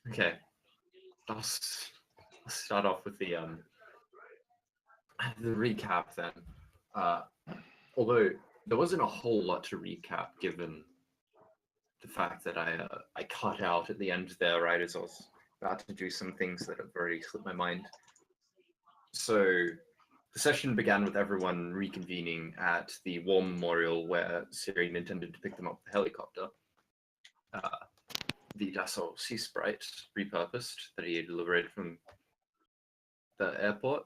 Okay, I'll start off with the recap then. Uh, although there wasn't a whole lot to recap, given the fact that I cut out at the end there, right as I was about to do some things that have already slipped my mind. So the session began with everyone reconvening at the War Memorial where Syrian intended to pick them up with a helicopter. Uh, the Dassault Sea Sprite, repurposed, that he had liberated from the airport.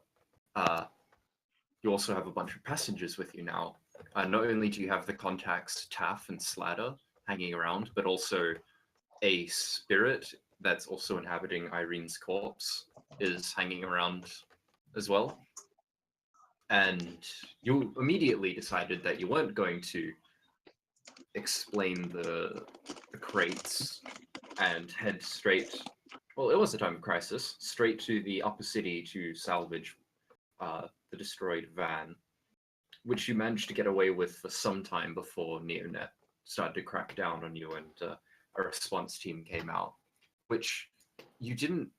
You also have a bunch of passengers with you now. Not only do you have the contacts Taff and Slatter hanging around, but also a spirit that's also inhabiting Irene's corpse is hanging around as well. And you immediately decided that you weren't going to explain the crates and head straight. Well, it was a time of crisis. Straight to the upper city to salvage the destroyed van, which you managed to get away with for some time before Neonet started to crack down on you and a response team came out, which you didn't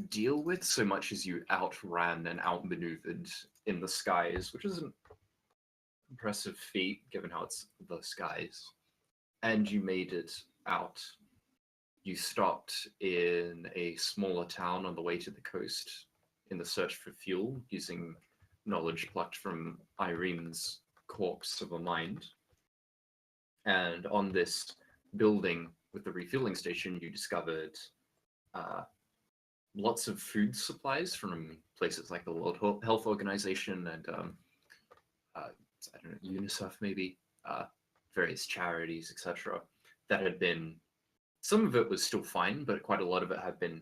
deal with so much as you outran and outmaneuvered in the skies, which is an impressive feat given how it's the skies. And you made it out. You stopped in a smaller town on the way to the coast in the search for fuel using knowledge plucked from Irene's corpse of a mind. And on this building with the refueling station, you discovered lots of food supplies from places like the World Health Organization and I don't know, UNICEF maybe, various charities, etc. That had been, some of it was still fine, but quite a lot of it had been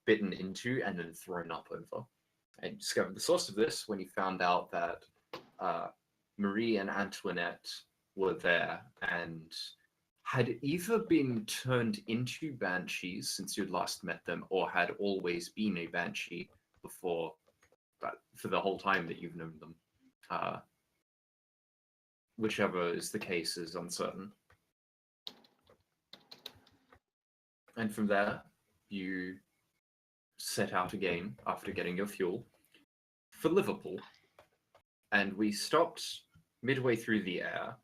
bitten into and then thrown up over. And you discovered the source of this when you found out that Marie and Antoinette were there and had either been turned into banshees since you'd last met them, or had always been a banshee before, but for the whole time that you've known them. Whichever is the case is uncertain. And from there, you set out again after getting your fuel for Liverpool. And we stopped midway through the air.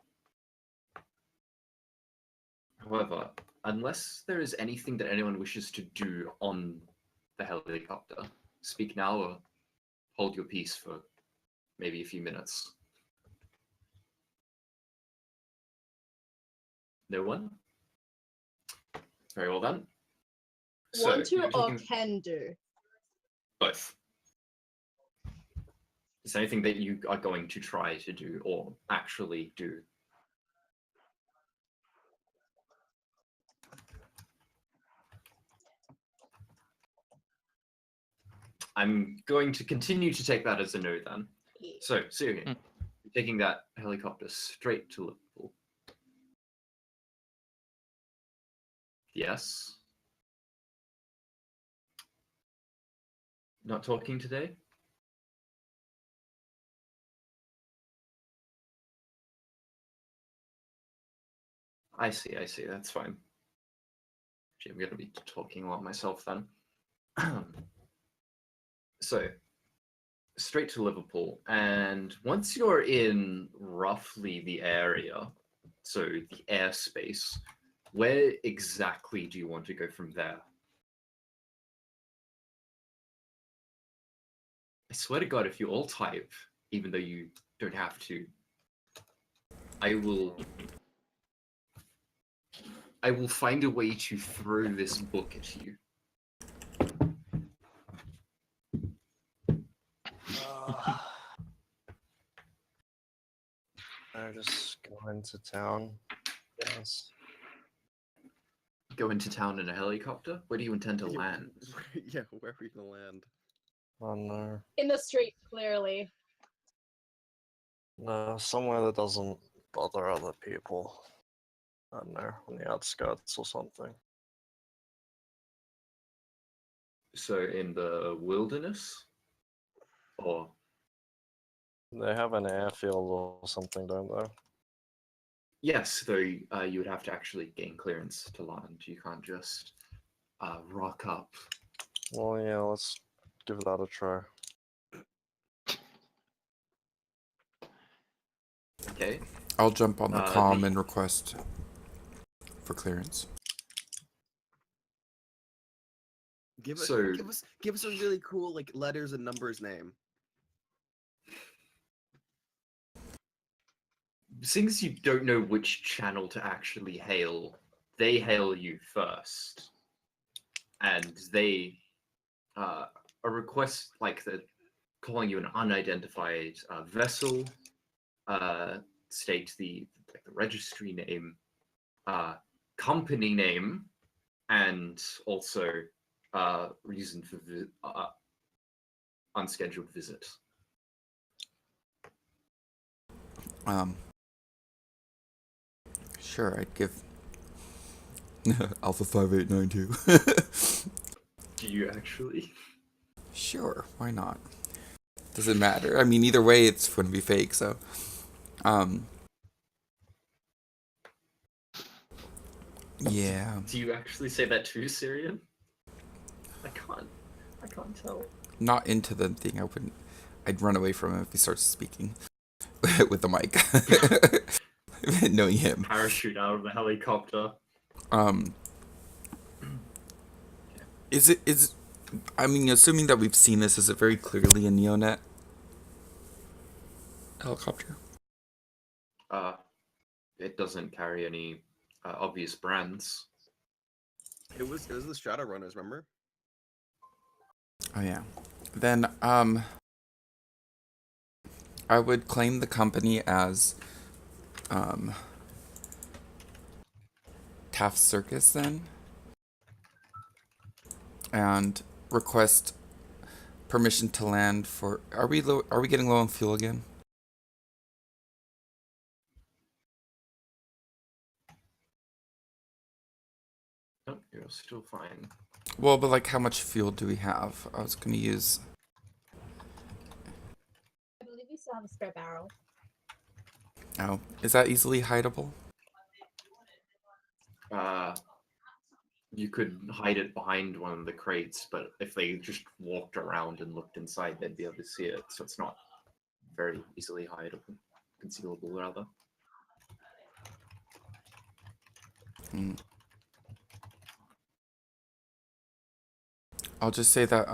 However, unless there is anything that anyone wishes to do on the helicopter, speak now or hold your peace for maybe a few minutes. No one? Very well then. Want So, to or can do? both. Is there anything that you are going to try to do or actually do? I'm going to continue to take that as a no then. So, Syrian, you're taking that helicopter straight to Liverpool. Yes? Not talking today? I see, that's fine. Actually, I'm going to be talking a lot myself then. So, straight to Liverpool, and once you're in roughly the area, so the airspace, where exactly do you want to go from there? I swear to God, if you all type, even though you don't have to, I will find a way to throw this book at you. I just go into town. Yes. Go into town in a helicopter? Where do you intend to land? Yeah, where are we gonna land? On there. In the street, clearly. No, somewhere that doesn't bother other people. I don't know, on the outskirts or something. So in the wilderness? Or? They have an airfield or something, don't they? Yes, though you would have to actually gain clearance to land. You can't just rock up. Well, yeah, let's give that a try. Okay. I'll jump on the Uh, comm the- and request for clearance. Give us, So- give us a really cool like letters and numbers name. Since you don't know which channel to actually hail, they hail you first, and they a request like the calling you an unidentified vessel, state the registry name, company name, and also reason for unscheduled visit. Sure, I'd give Alpha 5892. Do you actually? Sure, why not? Doesn't matter. I mean, either way, it's going to be fake. So, yeah, Do you actually say that too, Syrian? I can't tell. not into the thing. I'd run away from him if he starts speaking with the mic, knowing him. Parachute out of the helicopter. Is I mean, assuming that we've seen this, is it very clearly a Neonet helicopter? It doesn't carry any obvious brands. It was the Shadowrunners, remember? Oh yeah. Then I would claim the company as Taft Circus then, and request permission to land for. Are we getting low on fuel again? No, you're still fine. Well, but like, how much fuel do we have? I was gonna use. I believe you still have a spare barrel. Oh, is that easily hideable? You could hide it behind one of the crates, but if they just walked around and looked inside, they'd be able to see it. So it's not very easily hideable, concealable rather. I'll just say that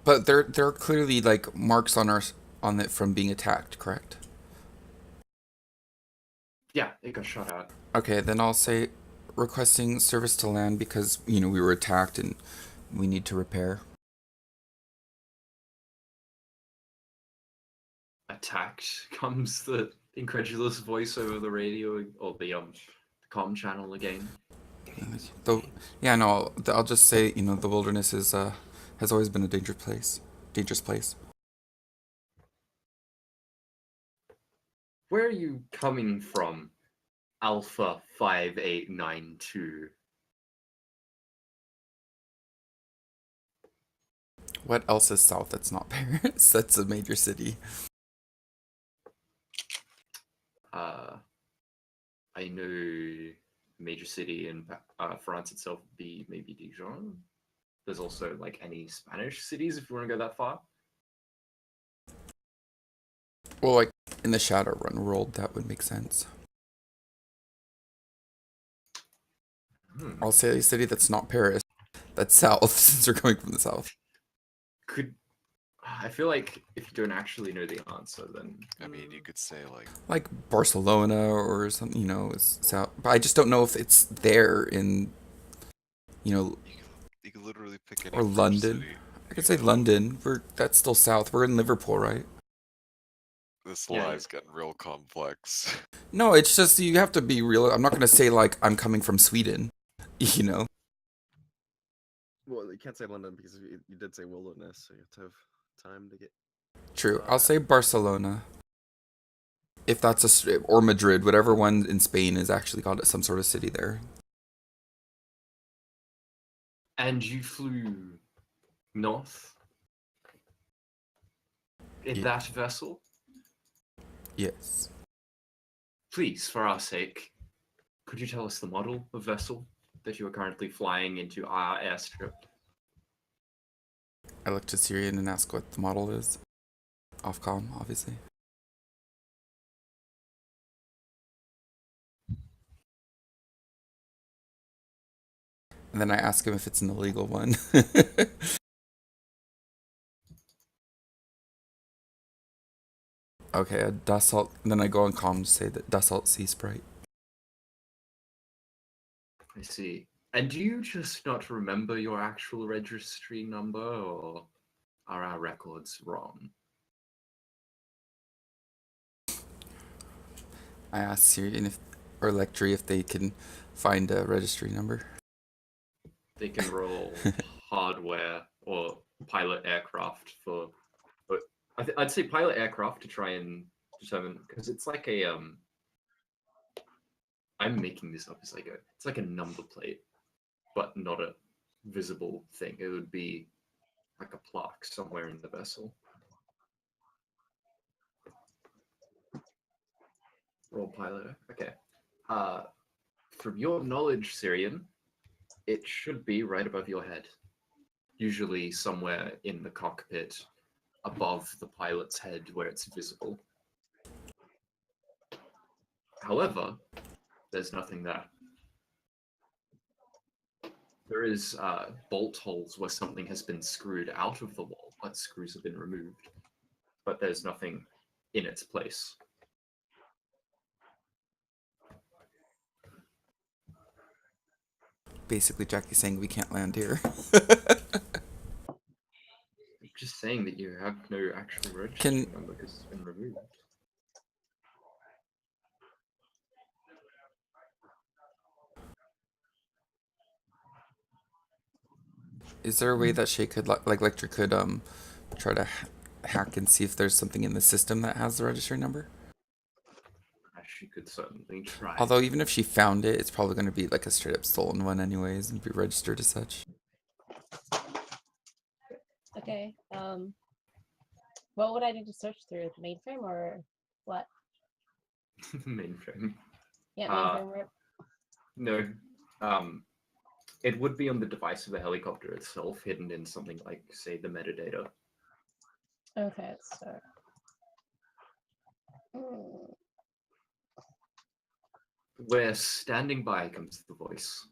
but there are clearly like marks on it from being attacked, correct? Yeah, it got shot at. Okay, then I'll say requesting service to land because, you know, we were attacked and we need to repair. Attacked comes the incredulous voice over the radio or the comm channel again. Though, yeah, no, I'll just say, you know, the wilderness is has always been a dangerous place. Where are you coming from, Alpha 5892? What else is south that's not Paris? That's a major city. I know a major city in France itself would be maybe Dijon. There's also like any Spanish cities if you want to go that far. Well, like in the Shadowrun world, that would make sense. I'll say a city that's not Paris. That's south, since we're coming from the south. I feel like if you don't actually know the answer, then I mean, you could say Like Barcelona or something, you know, is south. But I just don't know if it's there in, you know, you could literally pick any or French London. city. I could say London. That's still south. We're in Liverpool, right? This Yeah, lie's getting real complex. No, it's just you have to be real. I'm not gonna say like I'm coming from Sweden, you know. Well, you can't say London because you did say wilderness, so you have to have time to get. True. I'll say Barcelona. If that's or Madrid, whatever one in Spain is actually got some sort of city there. and you flew north in Yeah. that vessel. Yes. Please, for our sake, could you tell us the model of vessel that you are currently flying into our airstrip? I look to Syrian and ask what the model is. Off-com, obviously. And then I ask him if it's an illegal one. Okay, a Dassault. Then I go on comm to say that Dassault Sea Sprite. I see. And do you just not remember your actual registry number, or are our records wrong? I ask Syrian if, or Electri if they can find a registry number. They can roll hardware or pilot aircraft for, but I'd say pilot aircraft to try and determine, because it's like a I'm making this up as I go. It's like a number plate, but not a visible thing. It would be like a plaque somewhere in the vessel. Roll pilot. Okay. From your knowledge, Syrian, it should be right above your head. Usually somewhere in the cockpit, above the pilot's head where it's visible. However, there's nothing there. There is bolt holes where something has been screwed out of the wall, but screws have been removed. But there's nothing in its place. Basically, Jackie's saying we can't land here. I'm just saying that you have no actual registry Can- number because it's been removed. Is there a way that she could, like Lecter could, try to hack and see if there's something in the system that has the registry number? She could certainly try. Although even if she found it, it's probably going to be like a straight up stolen one anyways and be registered as such. Okay. What would I need to search through? The mainframe or what? Mainframe. Yeah, Uh, mainframe rip. No. It would be on the device of the helicopter itself, hidden in something like, say, the metadata. Okay, let's start. Hmm. Where standing by comes the voice.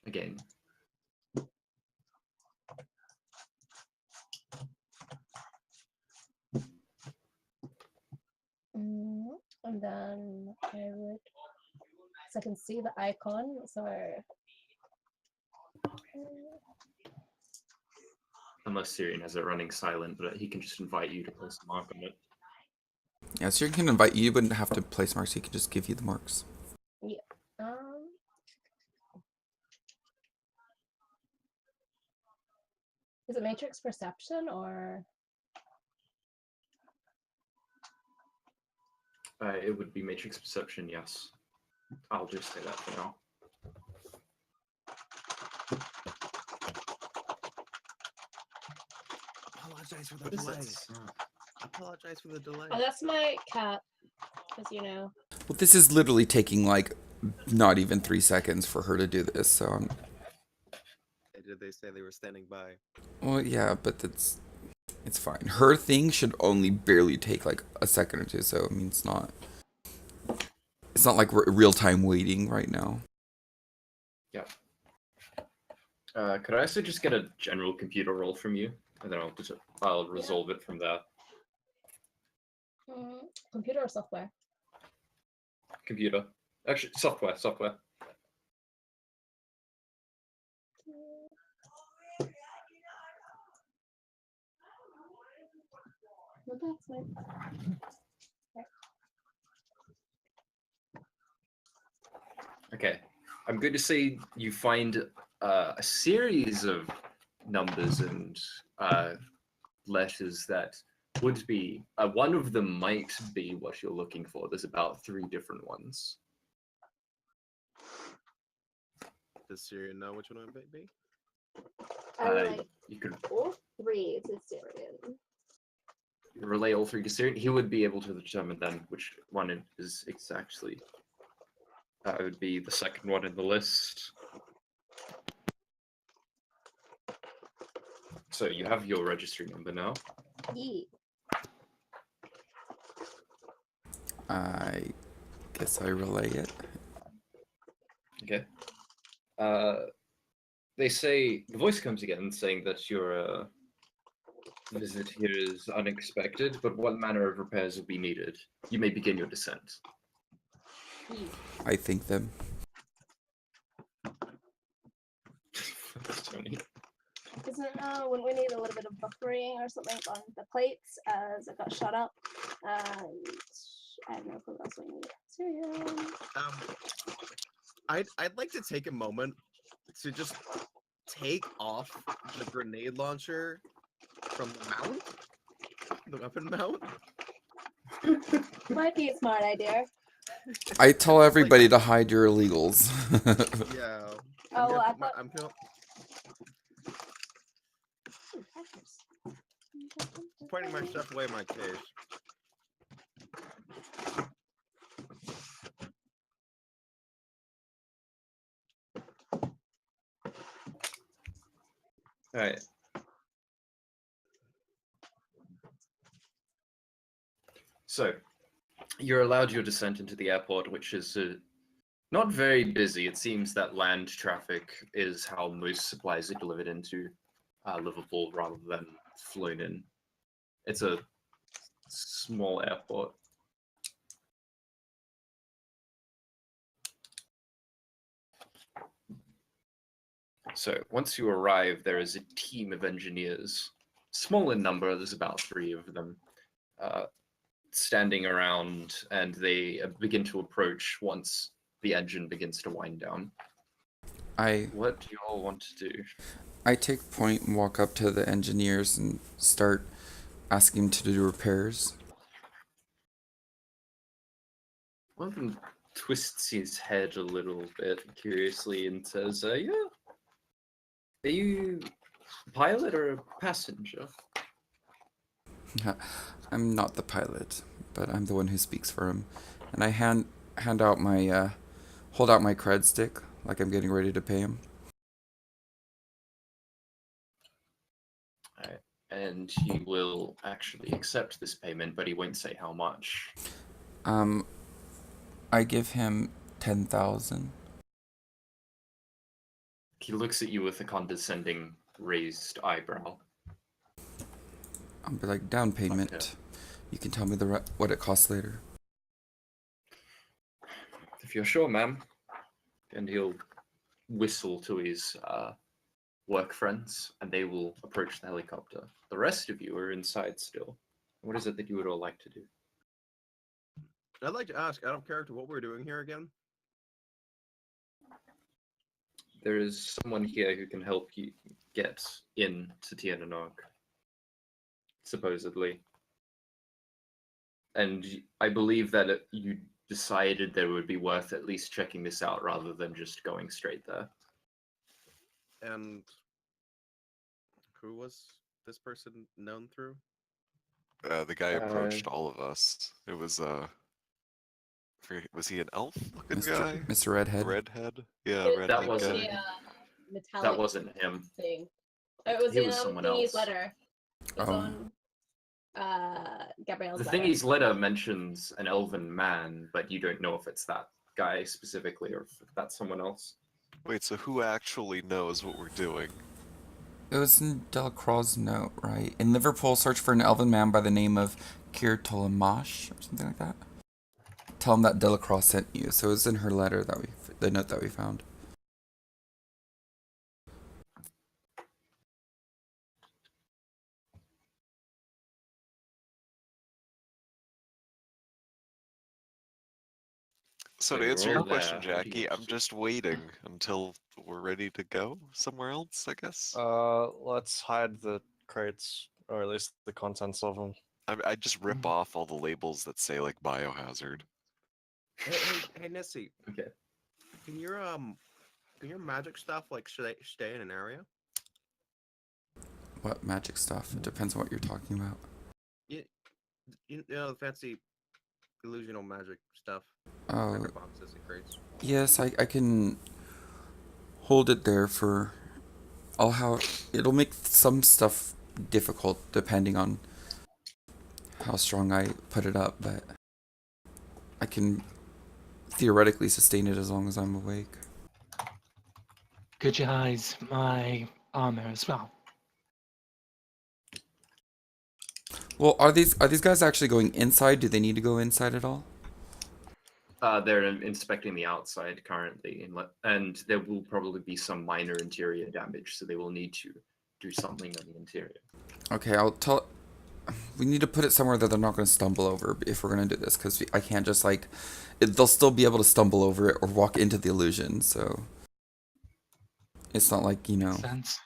Again. And then I would, so I can see the icon. So Unless Syrian has it running silent, but he can just invite you to place a mark on it. Yeah, so you can invite you, wouldn't have to place marks, he could just give you the marks. um, is it matrix perception or? It would be matrix perception, yes. I'll just say that for now. Apologize for the What is delay. that? Apologize for the delay. Oh, that's my cat. Because you know. Well, this is literally taking like not even 3 seconds for her to do this, so Did they say they were standing by? well, yeah, but it's fine. Her thing should only barely take like a second or two, so I mean it's not like real-time waiting right now. Yeah. Could I also just get a general computer roll from you, and then I'll resolve it from there. Computer or software? Computer. Actually, software. Well, that's fine. Okay. I'm going to say you find a series of numbers and letters that would be, one of them might be what you're looking for. There's about 3 different ones. Does Syrian know which one it might be? I would like You could all 3 to Syrian. relay all 3 to Syrian. He would be able to determine then which one it is exactly. That would be the second one in the list. So you have your registry number now. Yee. I guess I relay it. Okay. They say the voice comes again, saying that your visit here is unexpected, but what manner of repairs will be needed? You may begin your descent. Yee. I thank them. Tony. Wouldn't we need a little bit of buffering or something on the plates as it got shot up? And I have no clue what else we need. Syrian. I'd like to take a moment to just take off the grenade launcher from the mount, the weapon mount. Might be a smart idea. I tell everybody to hide your illegals. Yeah. Oh, well, I thought. I'm gonna Ooh, hackers. pointing my stuff away in my case. All right. So, you're allowed your descent into the airport, which is not very busy. It seems that land traffic is how most supplies are delivered into Liverpool rather than flown in. It's a small airport. So once you arrive, there is a team of engineers, small in number, there's about 3 of them, standing around, and they begin to approach once the engine begins to wind down. What do you all want to do? I take point and walk up to the engineers and start asking to do repairs. One of them twists his head a little bit curiously and says, yeah, are you a pilot or a passenger? I'm not the pilot, but I'm the one who speaks for him. And I hand out my hold out my cred stick like I'm getting ready to pay him. Alright. And he will actually accept this payment, but he won't say how much. I give him 10,000. He looks at you with a condescending raised eyebrow. I'll be like, down payment. Okay. You can tell me what it costs later. If you're sure, ma'am. And he'll whistle to his work friends, and they will approach the helicopter. The rest of you are inside still. What is it that you would all like to do? I'd like to ask, out of character, what we're doing here again. There is someone here who can help you get in to Tiernanog, supposedly. And I believe that you decided that it would be worth at least checking this out rather than just going straight there. And who was this person known through? The guy approached all of us. It was was he an elf looking guy? Mr. Redhead. Redhead? Yeah, It- redhead That wasn't- guy. Metallic That wasn't him. thing. It was He in was someone Thingy's else. letter. It was Oh. on Gabrielle's The letter. Thingy's letter mentions an elven man, but you don't know if it's that guy specifically or if that's someone else. Wait, so who actually knows what we're doing? It was in Delacroix's note, right? In Liverpool, search for an elven man by the name of Kir Tolamash or something like that. Tell him that Delacroix sent you. So it was in her letter the note that we found. So So to you're answer your all question, there. What do you Jackie, want I'm to do? just waiting until we're ready to go somewhere else, I guess. Let's hide the crates, or at least the contents of them. I just rip off all the labels that say like biohazard. Hey, Nessie. Okay. Can your magic stuff like stay in an area? What magic stuff? It depends on what you're talking about. You know the illusional magic stuff. Oh, Every boxes and crates. yes, I can hold it there for. I'll have. It'll make some stuff difficult depending on how strong I put it up, but I can theoretically sustain it as long as I'm awake. Could you hide my armor as well? Well, are these guys actually going inside? Do they need to go inside at all? They're inspecting the outside currently, and there will probably be some minor interior damage, so they will need to do something on the interior. Okay, I'll tell. We need to put it somewhere that they're not going to stumble over if we're going to do this, because I can't just like. They'll still be able to stumble over it or walk into the illusion, so it's not like, you know. Sense.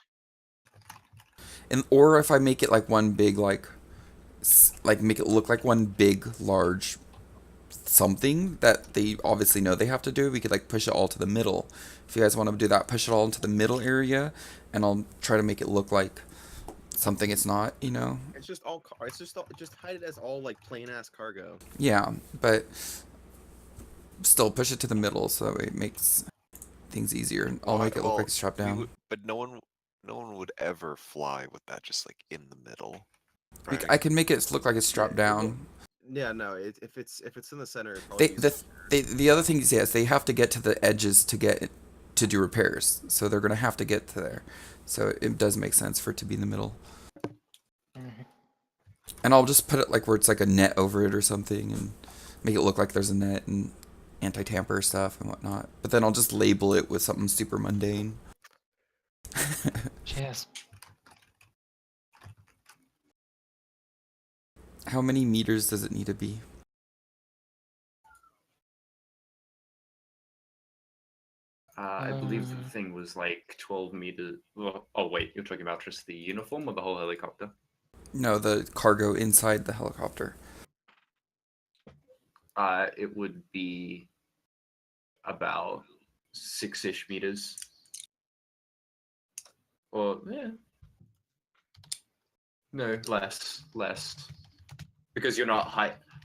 And or if I make it like one big like make it look like one big large something that they obviously know they have to do, we could like push it all to the middle. If you guys want to do that, push it all into the middle area, and I'll try to make it look like something it's not, you know. It's just all. It's just hide it as all like plain ass cargo. Yeah, but still push it to the middle so it makes things easier. And I'll make it look like it's strapped down. But no one would ever fly with that just like in the middle. I can make it look like it's strapped down. Yeah, no. If it's in the center, it They probably the other thing is, yes, they have to get to the edges to get to do repairs. So they're gonna have to get to there. So it does make sense for it to be in the middle. Mhm. And I'll just put it like where it's like a net over it or something, and make it look like there's a net and anti-tamper stuff and whatnot. But then I'll just label it with something super mundane. Cheers. How many meters does it need to be? I believe the thing was like 12 meters. Oh wait, you're talking about just the uniform or the whole helicopter? No, the cargo inside the helicopter. It would be about 6-ish meters. Or yeah. No, less. Because you're not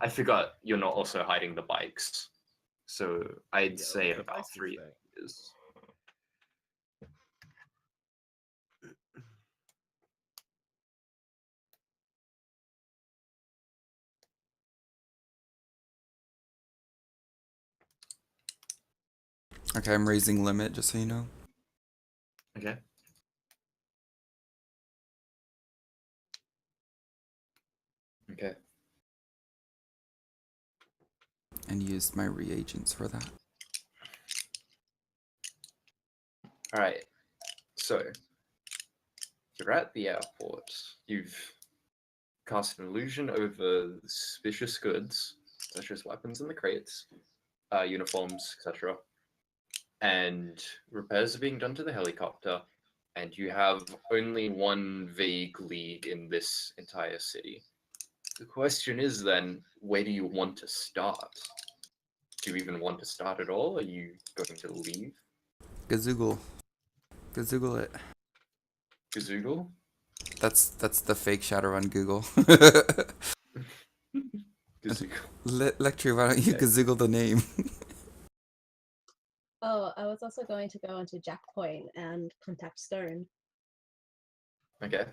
I forgot you're not also hiding the bikes. So I'd say the about bikes is 3 there. meters. Okay, I'm raising limit, just so you know. Okay. Okay. And used my reagents for that. All right. So you're at the airport. You've cast an illusion over suspicious goods, such as weapons in the crates, uniforms, etc. And repairs are being done to the helicopter, and you have only one vague lead in this entire city. The question is then, where do you want to start? Do you even want to start at all? Are you going to leave? Gazoogle. Gazoogle it. Gazoogle? That's the fake Shadowrun Google. Gazoogle. Lectry, why don't you Okay. Gazoogle the name? Oh, I was also going to go into Jack Point and contact Stern. Okay.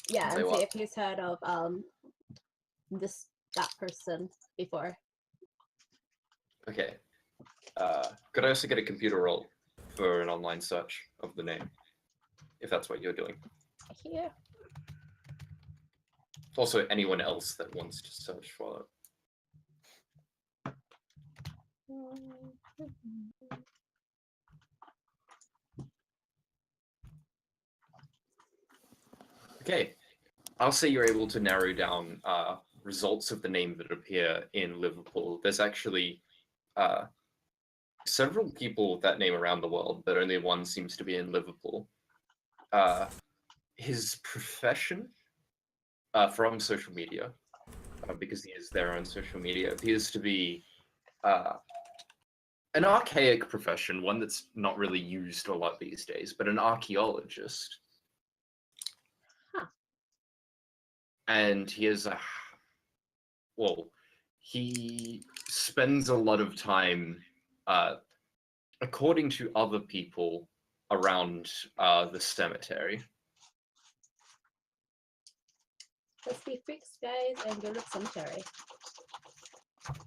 Yeah, Say and see what? if he's heard of that person before. Okay. Could I also get a computer roll for an online search of the name? If that's what you're doing. Here. Also, anyone else that wants to search for it. Okay. I'll say you're able to narrow down results of the name that appear in Liverpool. There's actually several people with that name around the world, but only one seems to be in Liverpool. His profession from social media, because he is there on social media, appears to be an archaic profession, one that's not really used a lot these days, but an archaeologist. Huh. And he is he spends a lot of time, according to other people, around the cemetery. Let's be freaks, guys, and go to the cemetery.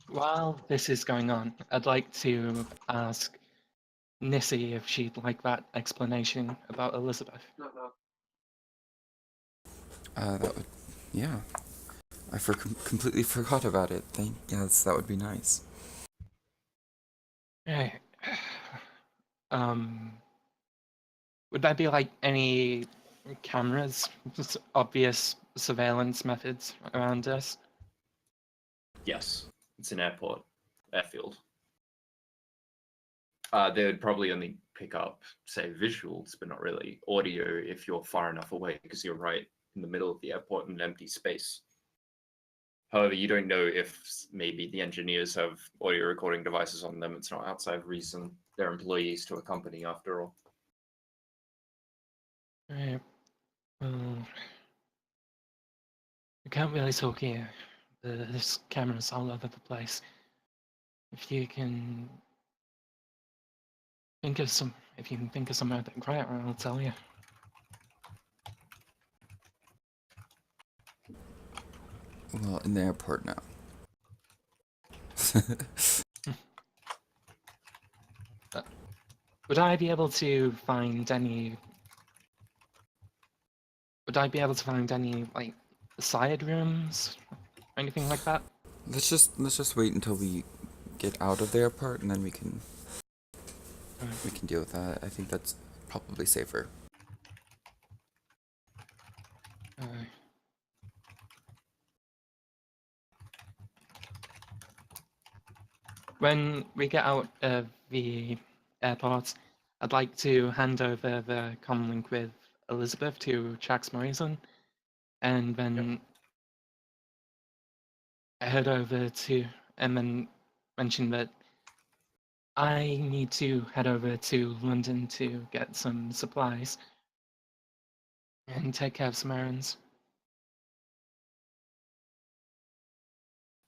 While this is going on, I'd like to ask Nissy if she'd like that explanation about Elizabeth. That would, yeah. I completely forgot about it. Yes, that would be nice. Right. Would there be like any cameras, obvious surveillance methods around us? Yes, it's an airfield. They would probably only pick up, say, visuals, but not really audio if you're far enough away, because you're right in the middle of the airport in an empty space. However, you don't know if maybe the engineers have audio recording devices on them. It's not outside reason. They're employees to a company after all. Right. Well, we can't really talk here. There's cameras all over the place. If you can think of some, if you can think of somewhere that great, I'll tell you. Well, in the airport now. Would I be able to find any? Would I be able to find any like side rooms, or anything like that? let's just wait until we get out of the airport, and then we can deal with that. I think that's probably safer. When we get out of the airport, I'd like to hand over the comlink with Elizabeth to Jax Morrison, and then I head over to and then mention that I need to head over to London to get some supplies and take care of some errands.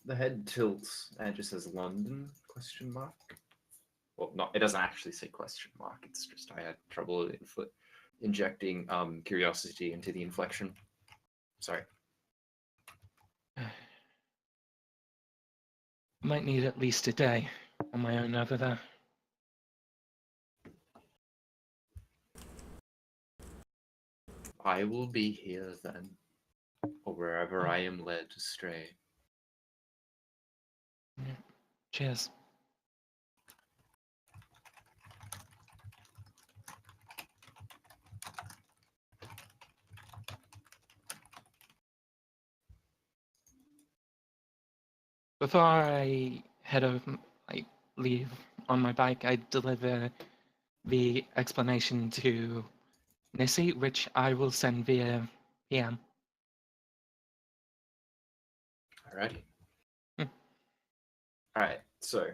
The head tilts and it just says London ? Well, not. It doesn't actually say question mark. It's just I had trouble injecting curiosity into the inflection. Sorry. Might need at least a day on my own over there. I will be here then, or wherever I am led astray. Cheers. Before I head over, like leave on my bike, I deliver the explanation to Nissy, which I will send via PM. Alrighty. Hmm. Alright, so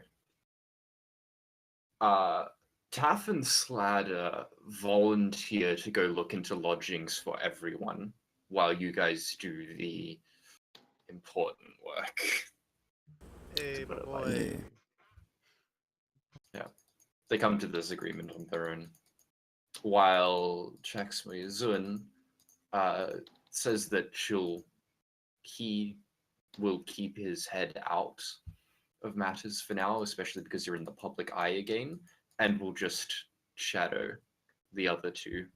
Taff and Sladder volunteer to go look into lodgings for everyone while you guys do the important work. Hey, put it boy. lightly. Yeah. They come to this agreement on their own. While Chaxmui Zun says that he will keep his head out of matters for now, especially because you're in the public eye again, and will just shadow the other two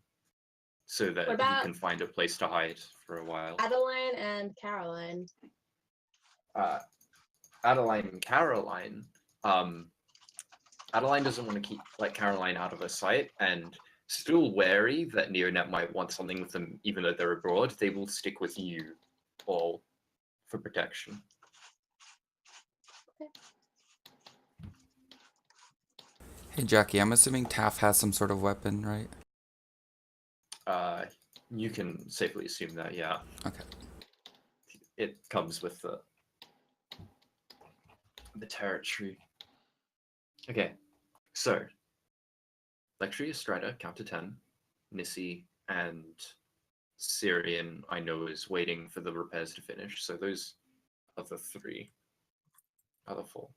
so that What you about can find a place to hide for a while. Adeline and Caroline? Adeline and Caroline, Adeline doesn't want to let Caroline out of her sight, and still wary that Neonet might want something with them even though they're abroad, they will stick with you all for protection. Hey Jackie, I'm assuming Taff has some sort of weapon, right? You can safely assume that, yeah. Okay. It comes with the territory. Okay, so Lectria Strider, count to 10. Nissy and Syrian, I know, is waiting for the repairs to finish. So those are the three. Other four.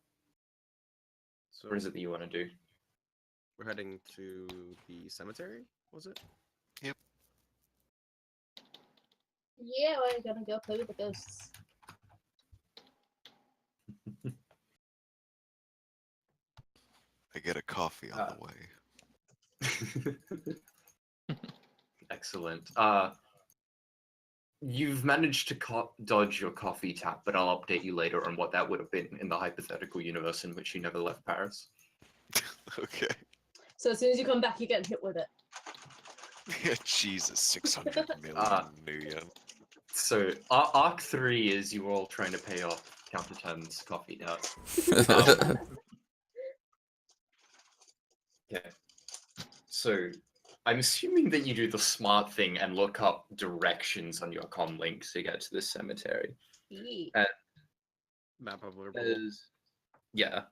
So What is it that you want to do? we're heading to the cemetery, was it? Yeah, we're gonna go play with the ghosts. I get a coffee on Uh, the way. Excellent. You've managed to dodge your coffee tap, but I'll update you later on what that would have been in the hypothetical universe in which you never left Paris. Okay. So as soon as you come back, you get hit with it. Jesus, 600 million new yen. So Arc 3 is you all trying to pay off Counterton's coffee debt. Okay. So I'm assuming that you do the smart thing and look up directions on your comm link to get to the cemetery. Yeah. Map of Liverpool. There's, yeah.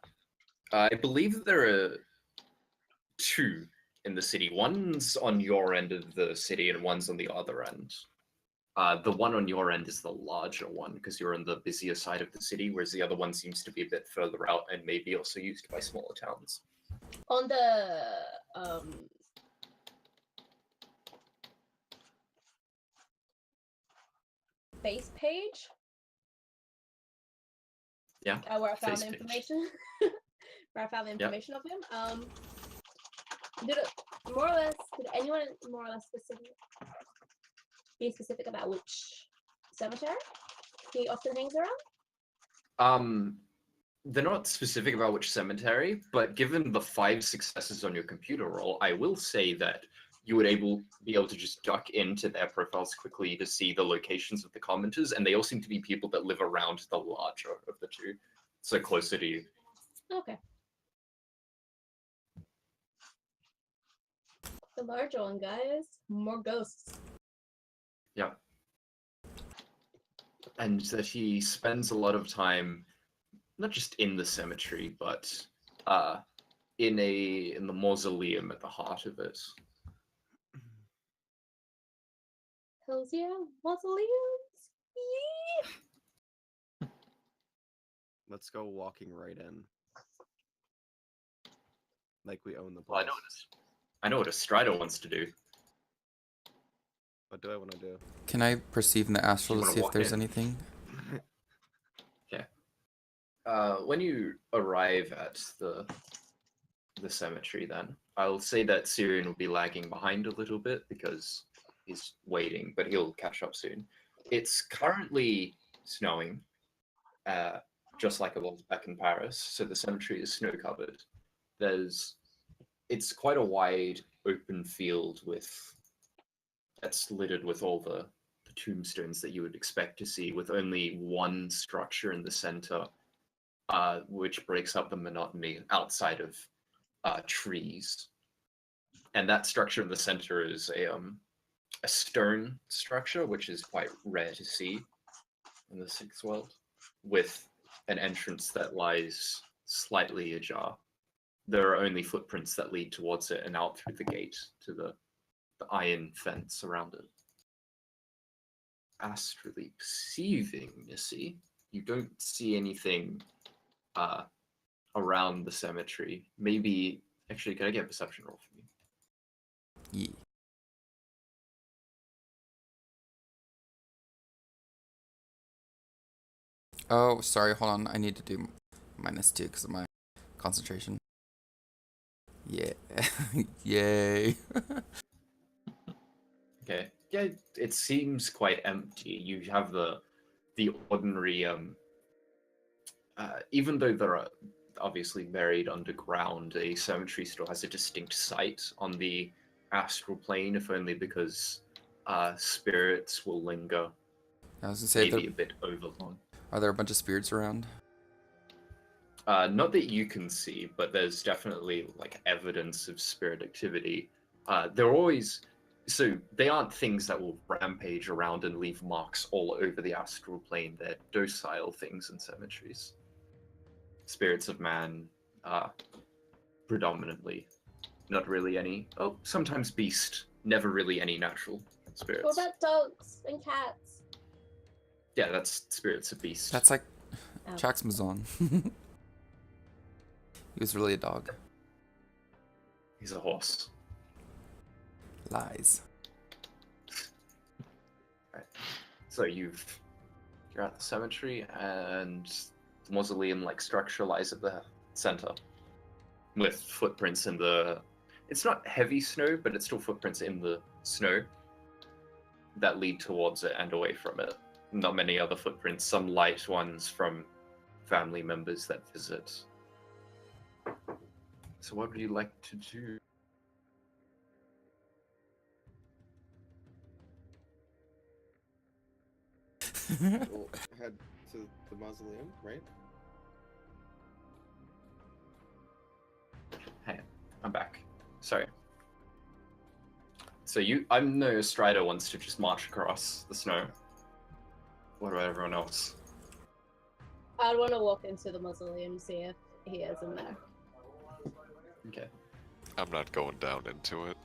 I believe there are two in the city. One's on your end of the city and one's on the other end. The one on your end is the larger one because you're on the busier side of the city, whereas the other one seems to be a bit further out and maybe also used by smaller towns. On the base page, Yeah. where I found Face the page. information, where I found the Yep. information of him. Did anyone more or less be specific about which cemetery he often hangs around? They're not specific about which cemetery, but given the 5 successes on your computer roll, I will say that you would be able to just duck into their profiles quickly to see the locations of the commenters, and they all seem to be people that live around the larger of the two, so closer to you. Okay. The larger one, guys. More ghosts. Yeah. And that he spends a lot of time, not just in the cemetery, but in the mausoleum at the heart of it. Hells yeah, mausoleums. Yeah. Let's go walking right in. Like we own the Well, place. I know what a Strider wants to do. What do I want to do? Can I perceive in the astral to wanna see if walk there's in? anything? When you arrive at the cemetery, then I'll say that Syrian will be lagging behind a little bit because he's waiting, but he'll catch up soon. It's currently snowing, just like it was back in Paris. So the cemetery is snow covered. It's quite a wide open field that's littered with all the tombstones that you would expect to see, with only one structure in the center, which breaks up the monotony outside of trees. And that structure in the center is a stone structure, which is quite rare to see in the Sixth World, with an entrance that lies slightly ajar. There are only footprints that lead towards it and out through the gate to the iron fence around it. Astrally perceiving, Missy, you don't see anything around the cemetery. Maybe, actually, can I get a perception roll from you? Yeah. Oh, sorry, hold on. I need to do -2 because of my concentration. Yeah. Yay. Okay. Yeah, it seems quite empty. You have the ordinary, even though there are obviously buried underground, a cemetery still has a distinct site on the astral plane, if only because spirits will linger I was gonna say, maybe a bit overlong. are there a bunch of spirits around? Not that you can see, but there's definitely like evidence of spirit activity. They're always, so they aren't things that will rampage around and leave marks all over the astral plane. They're docile things in cemeteries. Spirits of man, predominantly. Not really any. Oh, sometimes beast. Never really any natural spirits. What about dogs and cats? Yeah, that's spirits of beast. That's like Oh. Chaxmazon. He was really a dog. He's a horse. Lies. So you're at the cemetery, and the mausoleum-like structure lies at the center, with footprints in the. It's not heavy snow, but it's still footprints in the snow that lead towards it and away from it. Not many other footprints. Some light ones from family members that visit. So, what would you like to do? We'll head to the mausoleum, right? Hey, I'm back. Sorry. So I know Strider wants to just march across the snow. What about everyone else? I'd want to walk into the mausoleum, see if he is in there. Okay. I'm not going down into it.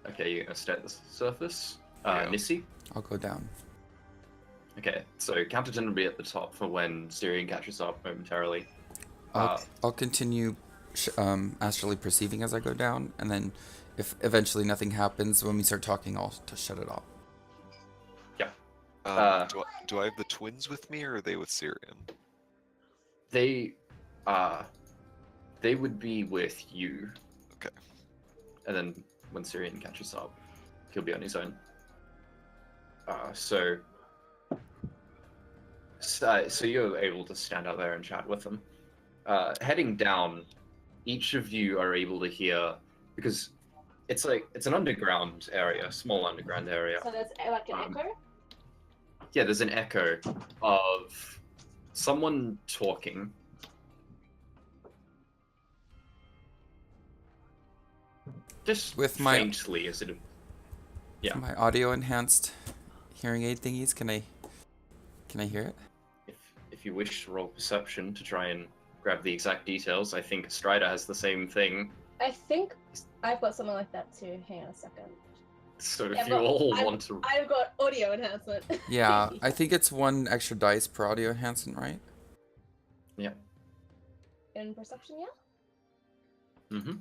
Okay, you're gonna stay at the surface. Yeah. Nissy? I'll go down. Okay, so Counterton will be at the top for when Styrian catches up momentarily. I'll continue astrally perceiving as I go down, and then if eventually nothing happens, when we start talking, I'll just shut it off. Do I have the twins with me, or are they with Syrian? They would be with you. Okay. And then when Syrian catches up, he'll be on his own. So you're able to stand out there and chat with them. Heading down, each of you are able to hear, because it's an underground area, small underground area. So there's like an echo? Yeah, there's an echo of someone talking. Just With my- faintly, as it. Yeah. My audio enhanced hearing aid thingies, can I hear it? If you wish to roll perception to try and grab the exact details, I think Strider has the same thing. I think I've got something like that too. Hang on a second. So Yeah, if you but all want to, I've got audio enhancement. Yeah, I think it's 1 extra dice per audio enhancement, right? In perception, yeah? mm-hmm.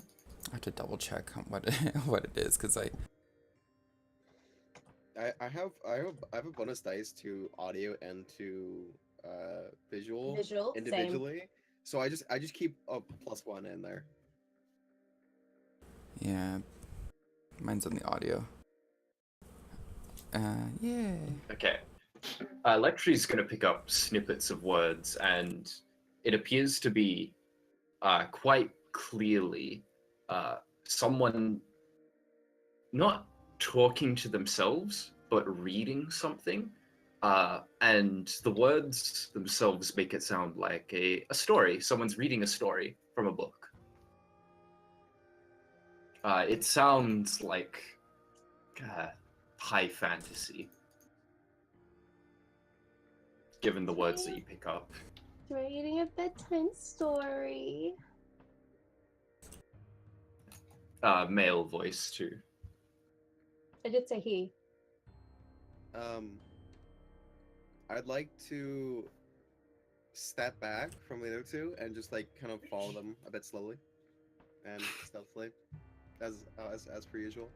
I have to double check what what it is, because I have a bonus dice to audio and to visual Visual, same. individually. So I just keep a +1 in there. yeah, mine's on the audio. Yeah. Okay. Lectry's going to pick up snippets of words, and it appears to be quite clearly someone not talking to themselves, but reading something. And the words themselves make it sound like a story. Someone's reading a story from a book. It sounds like high fantasy, given the words that you pick up. Reading a bedtime story. Male voice too. I did say he. I'd like to step back from the other two and just like kind of follow them a bit slowly and stealthily, as per usual.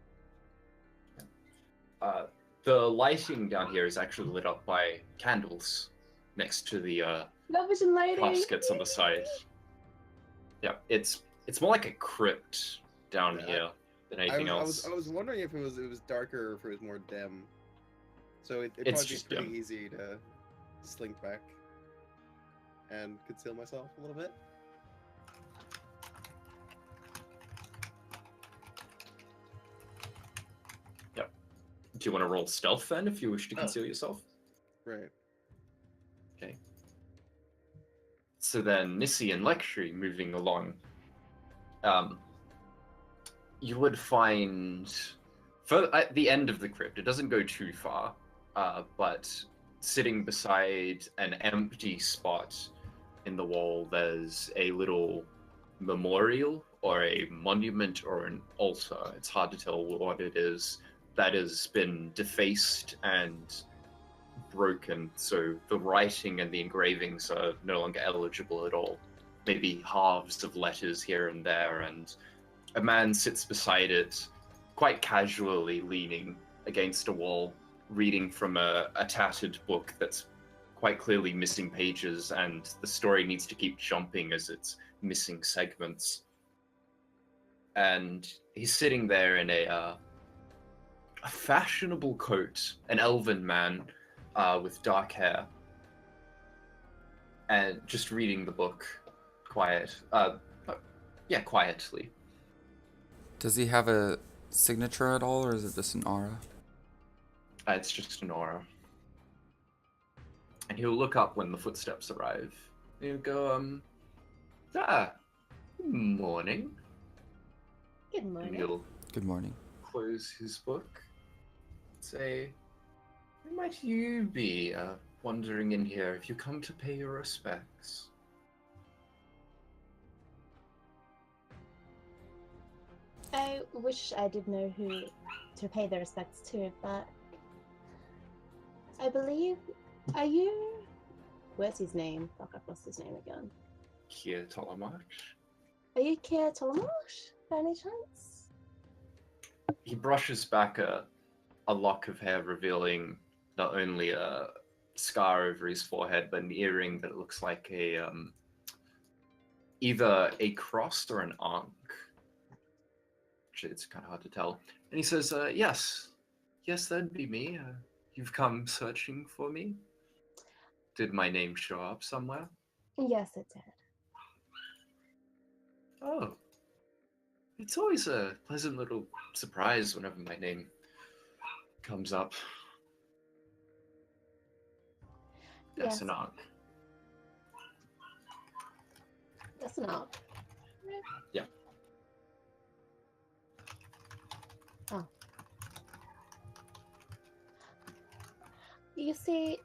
The lighting down here is actually lit up by candles next to the Love vision lighting. caskets on the side. Yeah, it's more like a crypt down Yeah, here than anything else. I was wondering if it was darker or if it was more dim. So it'd It's probably be just pretty dim. easy to slink back and conceal myself a little bit. Do you want to roll stealth then, if you wish to Oh. conceal yourself? Right. Okay. So then, Nissy and Lectry moving along. You would find at the end of the crypt. It doesn't go too far, but sitting beside an empty spot in the wall, there's a little memorial or a monument or an altar. It's hard to tell what it is. That has been defaced and broken, so the writing and the engravings are no longer eligible at all. maybe halves of letters here and there, and a man sits beside it, quite casually leaning against a wall, reading from a tattered book that's quite clearly missing pages, and the story needs to keep jumping as it's missing segments. And he's sitting there in a fashionable coat, an elven man with dark hair, and just reading the book quietly. Does he have a signature at all, or is it just an aura? It's just an aura. And he'll look up when the footsteps arrive. And he'll go, morning. Good And morning. he'll Good morning. close his book. Say, who might you be wandering in here if you come to pay your respects? I wish I did know who to pay their respects to, but I believe, are you? Where's his name? Fuck, I've lost his name again. Kier Tolomarch. Are you Kier Tolomarch, by any chance? He brushes back a lock of hair, revealing not only a scar over his forehead, but an earring that looks like a either a cross or an ankh. It's kind of hard to tell. And he says, yes, that'd be me. You've come searching for me? Did my name show up somewhere? Yes, it did. Oh. It's always a pleasant little surprise whenever my name comes up. Yes, Yes. an ankh. That's not. Yeah. Oh. You see,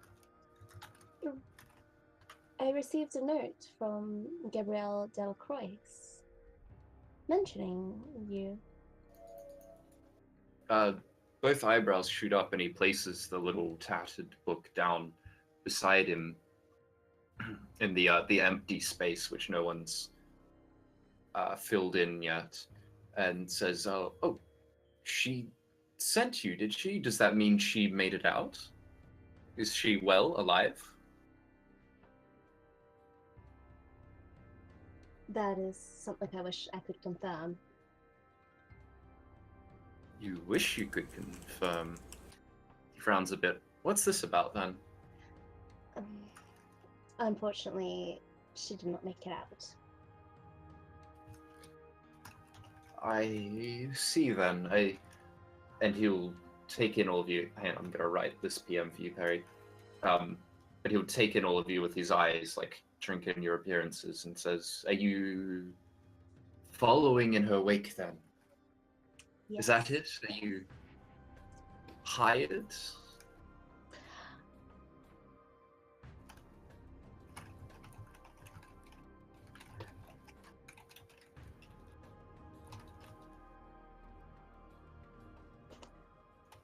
I received a note from Gabrielle Delacroix mentioning you. Both eyebrows shoot up and he places the little tattered book down beside him in the empty space which no one's filled in yet, and says, "Oh, she sent you, did she? Does that mean she made it out? Is she well, alive?" That is something I wish I could confirm. You wish you could confirm. He frowns a bit. What's this about then? Unfortunately, she did not make it out. I see then. And he'll take in all of you. Hang on, I'm gonna write this PM for you, Perry. But he'll take in all of you with his eyes, like drink in your appearances, and says, "Are you following in her wake then? Yes. Is that it? Are you hired?"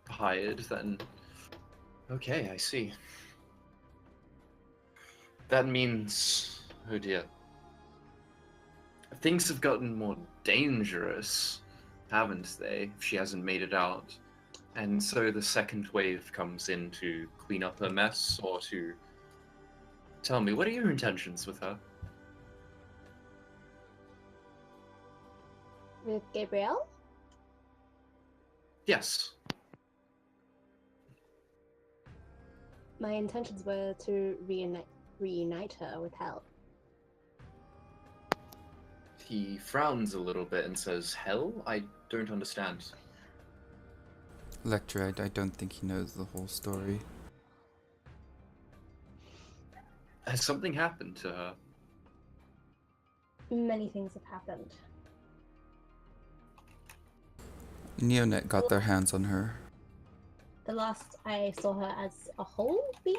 Hired, then. Okay, I see. That means, oh dear, things have gotten more dangerous, haven't they? If she hasn't made it out. And so the second wave comes in to clean up her mess, or to tell me, what are your intentions with her? With Gabrielle? Yes. My intentions were to reunite her with Hel. He frowns a little bit and says, "Hell? I don't understand." Lecter, I don't think he knows the whole story. Has something happened to her? Many things have happened. Neonet got their hands on her. The last I saw her as a whole being,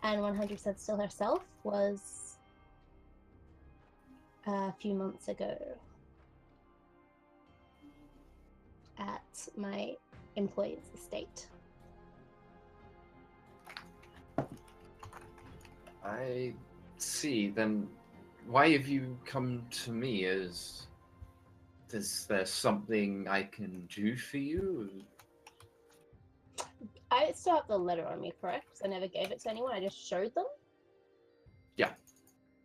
and 100% still herself, was a few months ago at my employer's estate. I see. Then why have you come to me? Is there something I can do for you? I still have the letter on me, correct? 'Cause I never gave it to anyone. I just showed them. Yeah.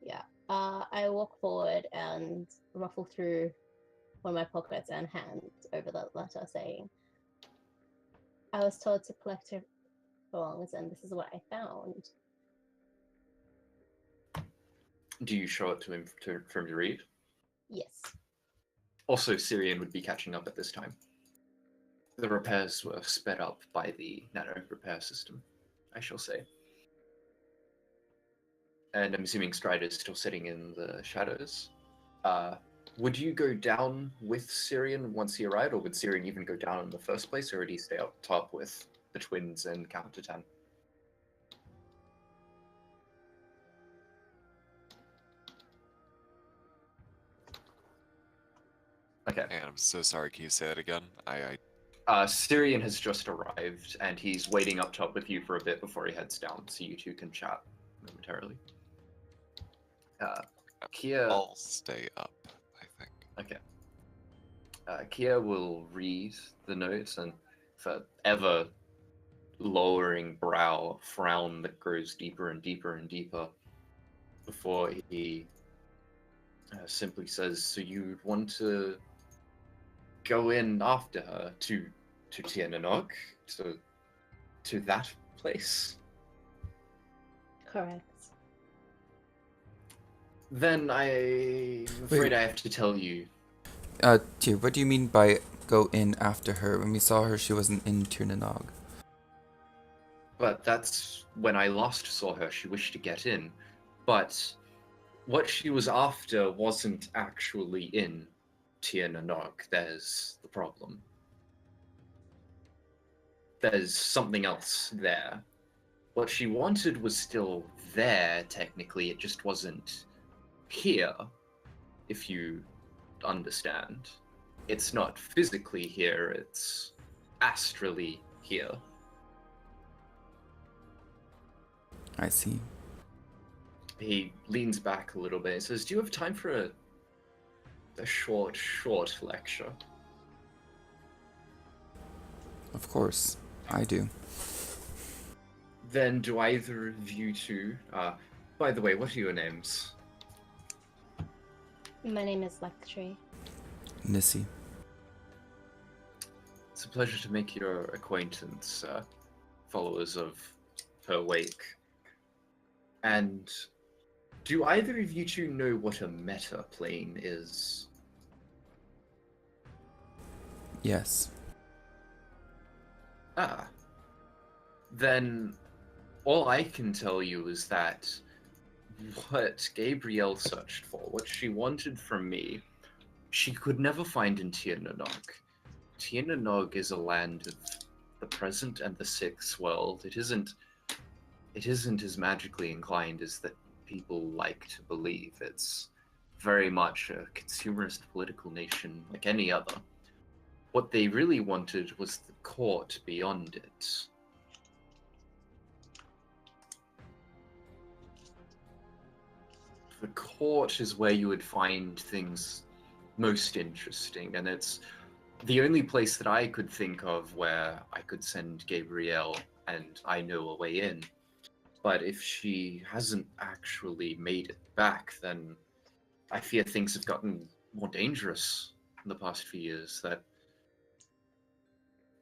Yeah. I walk forward and ruffle through one of my pockets and hand over the letter, saying, "I was told to collect her belongings, and this is what I found." Do you show it to him for him to read? Yes. Also, Syrian would be catching up at this time. The repairs were sped up by the nano repair system, I shall say. And I'm assuming Strider's still sitting in the shadows. Would you go down with Syrian once he arrived, or would Syrian even go down in the first place, or would he stay up top with the twins and count to 10? Okay. And I'm so sorry. Can you say that again? Syrian has just arrived, and he's waiting up top with you for a bit before he heads down, so you two can chat momentarily. Kia. I'll stay up, I think. Okay. Kia will read the notes, and for ever lowering brow, frown that grows deeper and deeper and deeper before he simply says, "So you want to go in after her to Tiernanog, to that place?" Correct. Then I'm afraid I have to tell you. Tyr, what do you mean by go in after her? When we saw her, she wasn't in Tirnanog. But that's when I last saw her, she wished to get in. But what she was after wasn't actually in Tiernanog. There's the problem. There's something else there. What she wanted was still there, technically, it just wasn't here, if you understand. It's not physically here, it's astrally here. I see. He leans back a little bit and says, "Do you have time for a short lecture?" Of course, I do. Then do either of you two... by the way, what are your names? My name is Lectry. Nissi. It's a pleasure to make your acquaintance, followers of her wake. And do either of you two know what a meta plane is? Yes. Ah. Then all I can tell you is that what Gabrielle searched for, what she wanted from me, she could never find in Tiernanog. Tiernanog is a land of the present and the sixth world. It isn't as magically inclined as that people like to believe. It's very much a consumerist political nation like any other. What they really wanted was the court beyond it. The court is where you would find things most interesting, and it's the only place that I could think of where I could send Gabrielle and I know a way in. But if she hasn't actually made it back, then I fear things have gotten more dangerous in the past few years. That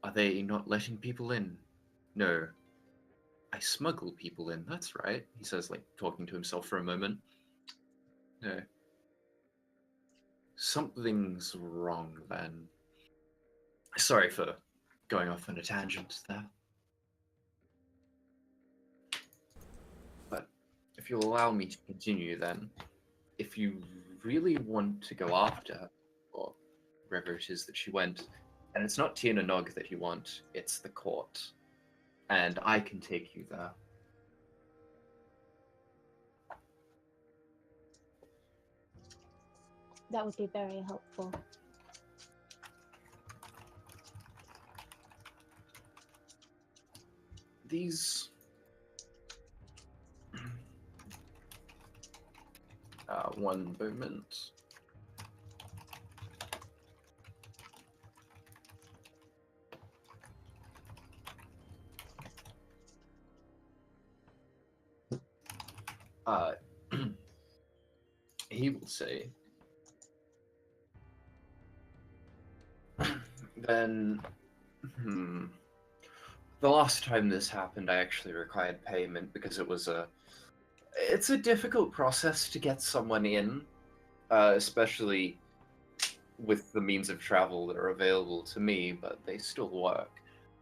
are they not letting people in? No. I smuggle people in, that's right. He says, like, talking to himself for a moment. No. Something's wrong then. Sorry for going off on a tangent there. But if you'll allow me to continue then, if you really want to go after her, or wherever it is that she went, and it's not Tiernanog that you want, it's the court. And I can take you there. That would be very helpful. These One moment. Uh, he will say, then, the last time this happened, I actually required payment because it's a difficult process to get someone in, especially with the means of travel that are available to me, but they still work.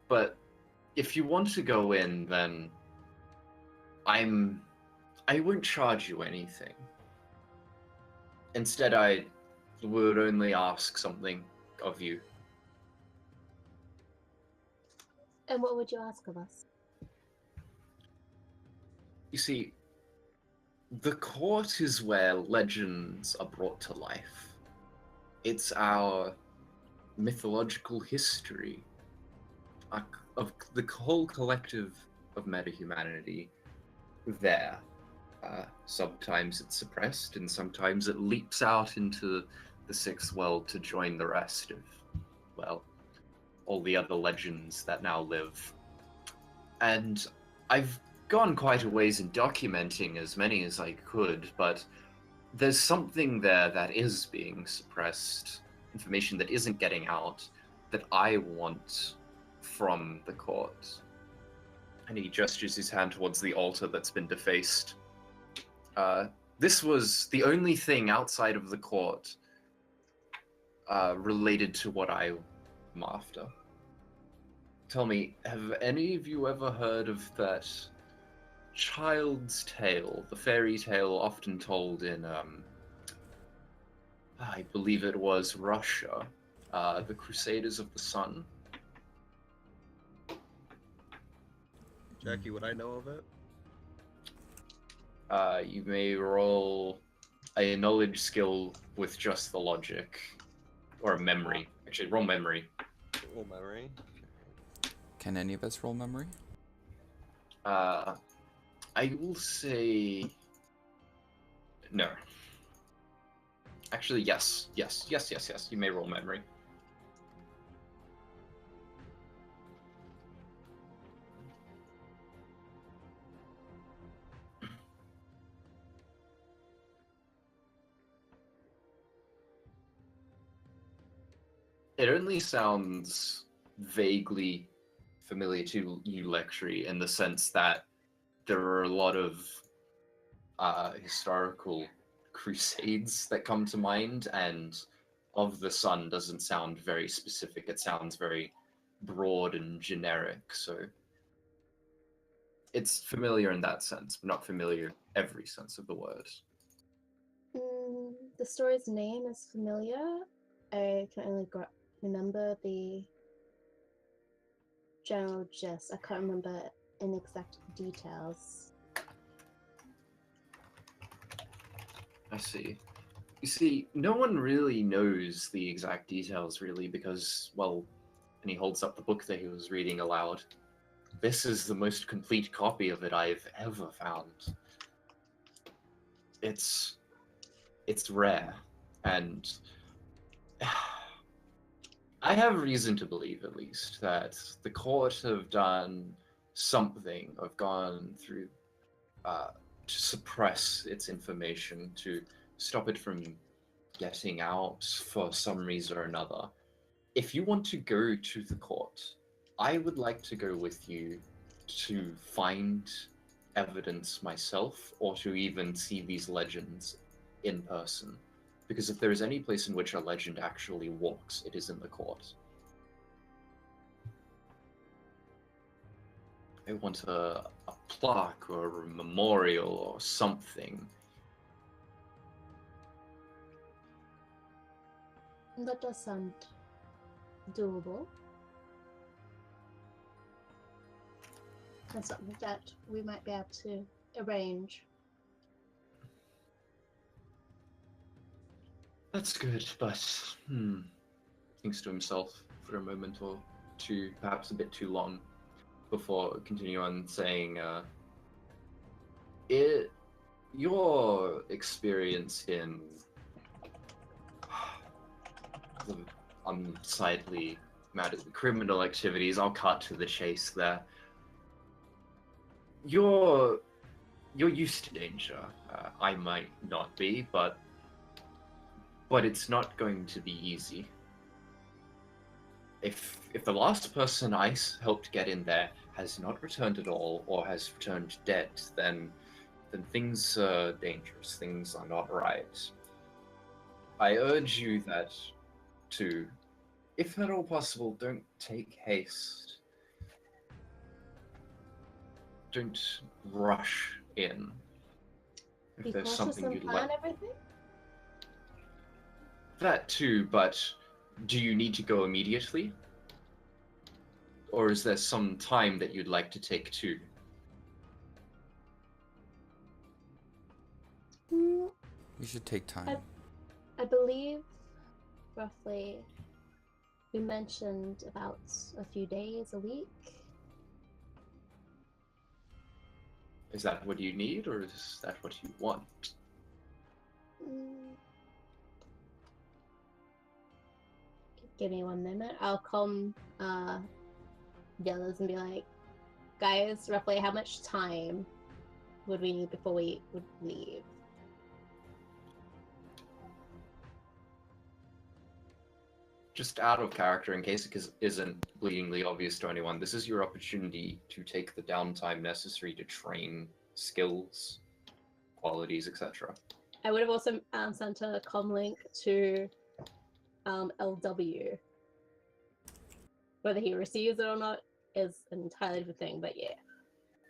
But if you want to go in, then I won't charge you anything. Instead, I would only ask something of you. And what would you ask of us? You see, the court is where legends are brought to life. It's our mythological history of the whole collective of meta-humanity there. Sometimes it's suppressed, and sometimes it leaps out into the sixth world to join the rest of, well, all the other legends that now live. And I've gone quite a ways in documenting as many as I could, but there's something there that is being suppressed, information that isn't getting out, that I want from the court. And he gestures his hand towards the altar that's been defaced. This was the only thing outside of the court related to what I'm after. Tell me, have any of you ever heard of that child's tale, the fairy tale often told in, I believe it was Russia, the Crusaders of the Sun? Jackie, would I know of it? You may roll a knowledge skill with just the logic, or memory. Actually, roll memory. Roll memory. Can any of us roll memory? I will say no. Actually, yes. You may roll memory. It only sounds vaguely familiar to you, Lectry, in the sense that there are a lot of historical crusades that come to mind, and of the Sun doesn't sound very specific. It sounds very broad and generic, so it's familiar in that sense, but not familiar in every sense of the word. The story's name is familiar. I can only remember the general gist. I can't remember in exact details. I see. You see, no one really knows the exact details, really, because, well, and he holds up the book that he was reading aloud. This is the most complete copy of it I've ever found. It's rare, and I have reason to believe, at least, that the court have done something, have gone through to suppress its information, to stop it from getting out for some reason or another. If you want to go to the court, I would like to go with you to find evidence myself, or to even see these legends in person. Because if there is any place in which a legend actually walks, it is in the court. I want a plaque or a memorial or something. That does sound doable. That's something that we might be able to arrange. That's good, but thinks to himself for a moment or two, perhaps a bit too long, before continuing on saying, your experience in the unsightly matters, the criminal activities, I'll cut to the chase there. You're used to danger. I might not be, but it's not going to be easy. If the last person I helped get in there has not returned at all, or has returned dead, then things are dangerous. Things are not right. I urge you that to, if at all possible, don't take haste. Don't rush in. If Be there's cautious something and you'd plan like, everything. that too, but do you need to go immediately? Or is there some time that you'd like to take too? Mm, We should take time. I believe roughly we mentioned about a few days, a week. Is that what you need, or is that what you want? Mm. Give me 1 minute. I'll come Yellows and be like, guys, roughly how much time would we need before we would leave? Just out of character, in case it isn't bleedingly obvious to anyone, this is your opportunity to take the downtime necessary to train skills, qualities, etc. I would have also sent a comm link to LW. Whether he receives it or not is an entirely different thing, but yeah.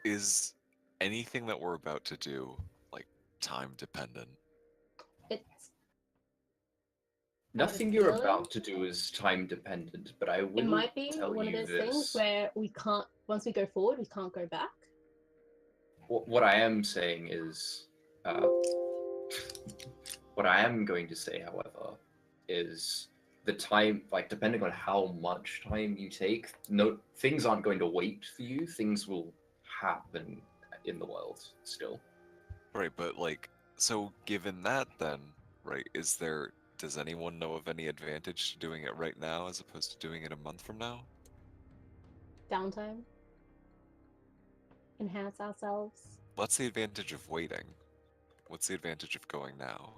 Is anything that we're about to do like time dependent? It's Nothing you're about to do is time dependent, but I will it might be tell one of you those this. things where we can't, once we go forward, we can't go back. What I am saying is, what I am going to say, however, is the time, like, depending on how much time you take, no, things aren't going to wait for you. Things will happen in the world still. Right, but like, so given that then, right, does anyone know of any advantage to doing it right now as opposed to doing it a month from now? Downtime. Enhance ourselves. What's the advantage of waiting? What's the advantage of going now?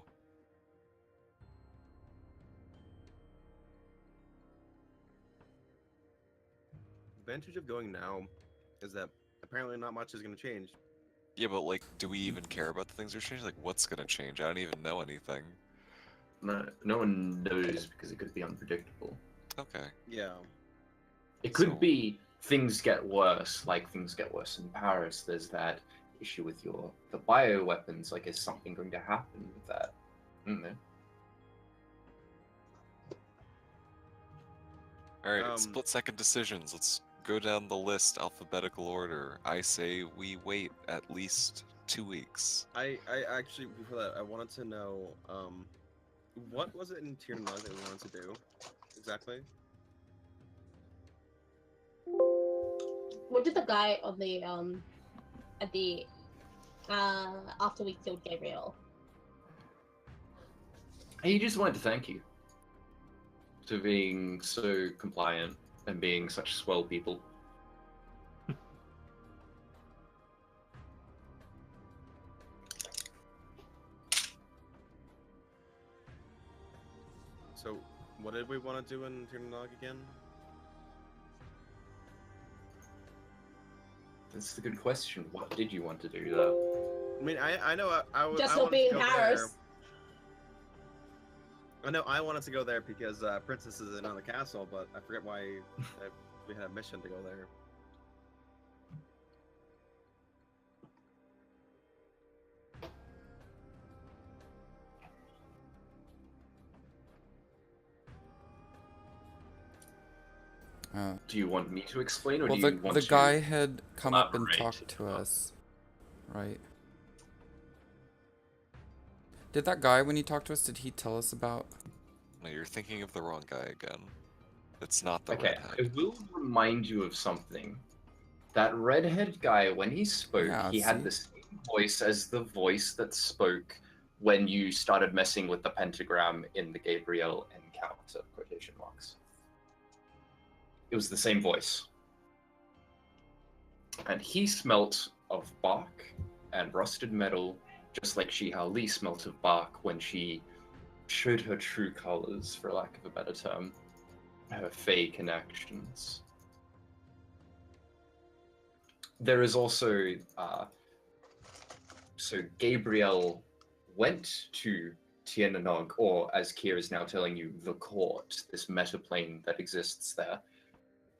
Advantage of going now is that apparently not much is going to change. Yeah, but like, do we even care about the things that are changing? Like, what's gonna change? I don't even know anything. No one knows because it could be unpredictable. Okay. Yeah. It could So- be things get worse, like things get worse in Paris. There's that issue with the bioweapons. Like, is something going to happen with that? I don't know. Alright, split-second decisions. Let's go down the list, alphabetical order. I say we wait at least 2 weeks. I actually, before that, I wanted to know, what was it in Tier 9 that we wanted to do exactly? What did the guy on the at the after we killed Gabriel? He just wanted to thank you for being so compliant and being such swell people. So, what did we want to do in Tier 9 again? That's the good question. What did you want to do though? I mean, I know I Just I not wanted be to in go Paris. there. I know I wanted to go there because Princess is in on the castle, but I forget why we had a mission to go there. Do you want me to explain, or Well, do you want the to? guy had come up and elaborate talked to about- us, right? Did that guy, when he talked to us, did he tell us about? No, you're thinking of the wrong guy again. It's not the Okay, redhead. I will remind you of something. That redhead guy, when he spoke, Yeah, he had see? the same voice as the voice that spoke when you started messing with the pentagram in the Gabriel encounter, quotation marks. It was the same voice. And he smelt of bark and rusted metal, just like Shihao Li smelt of bark when she showed her true colors, for lack of a better term, her Fey connections. There is also, so Gabriel went to Tiernanog, or as Kier is now telling you, the court, this metaplane that exists there,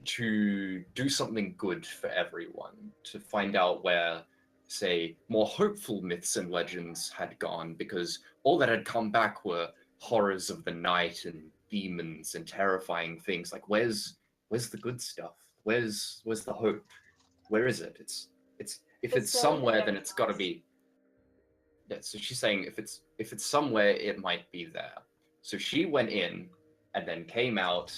to do something good for everyone, to find out where, say, more hopeful myths and legends had gone, because all that had come back were horrors of the night and demons and terrifying things. Like, where's the good stuff? Where's the hope? Where is it? It's if It's it's still in the somewhere, then very it's got to past. be. Yeah, so she's saying if it's somewhere, it might be there. So she went in and then came out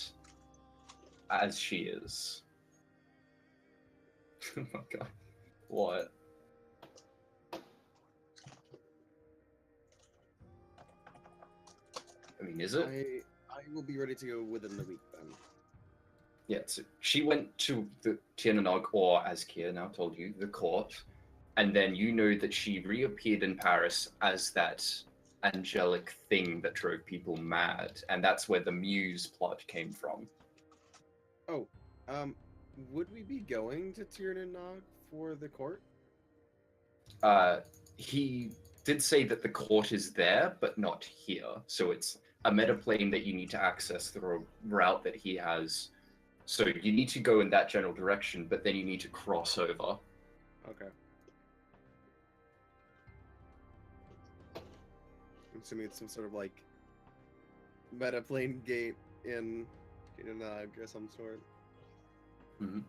as she is. Oh my god. What? I mean, is it? I will be ready to go within the week then. Yeah, so she went to the Tiernanog, or as Kier now told you, the court, and then you know that she reappeared in Paris as that angelic thing that drove people mad, and that's where the Muse plot came from. Oh, would we be going to Tiernanog for the court? He did say that the court is there, but not here. So it's a metaplane that you need to access through a route that he has. So you need to go in that general direction, but then you need to cross over. Okay. I'm assuming it's some sort of like metaplane gate in Tiernanog or some sort. Mm-hmm.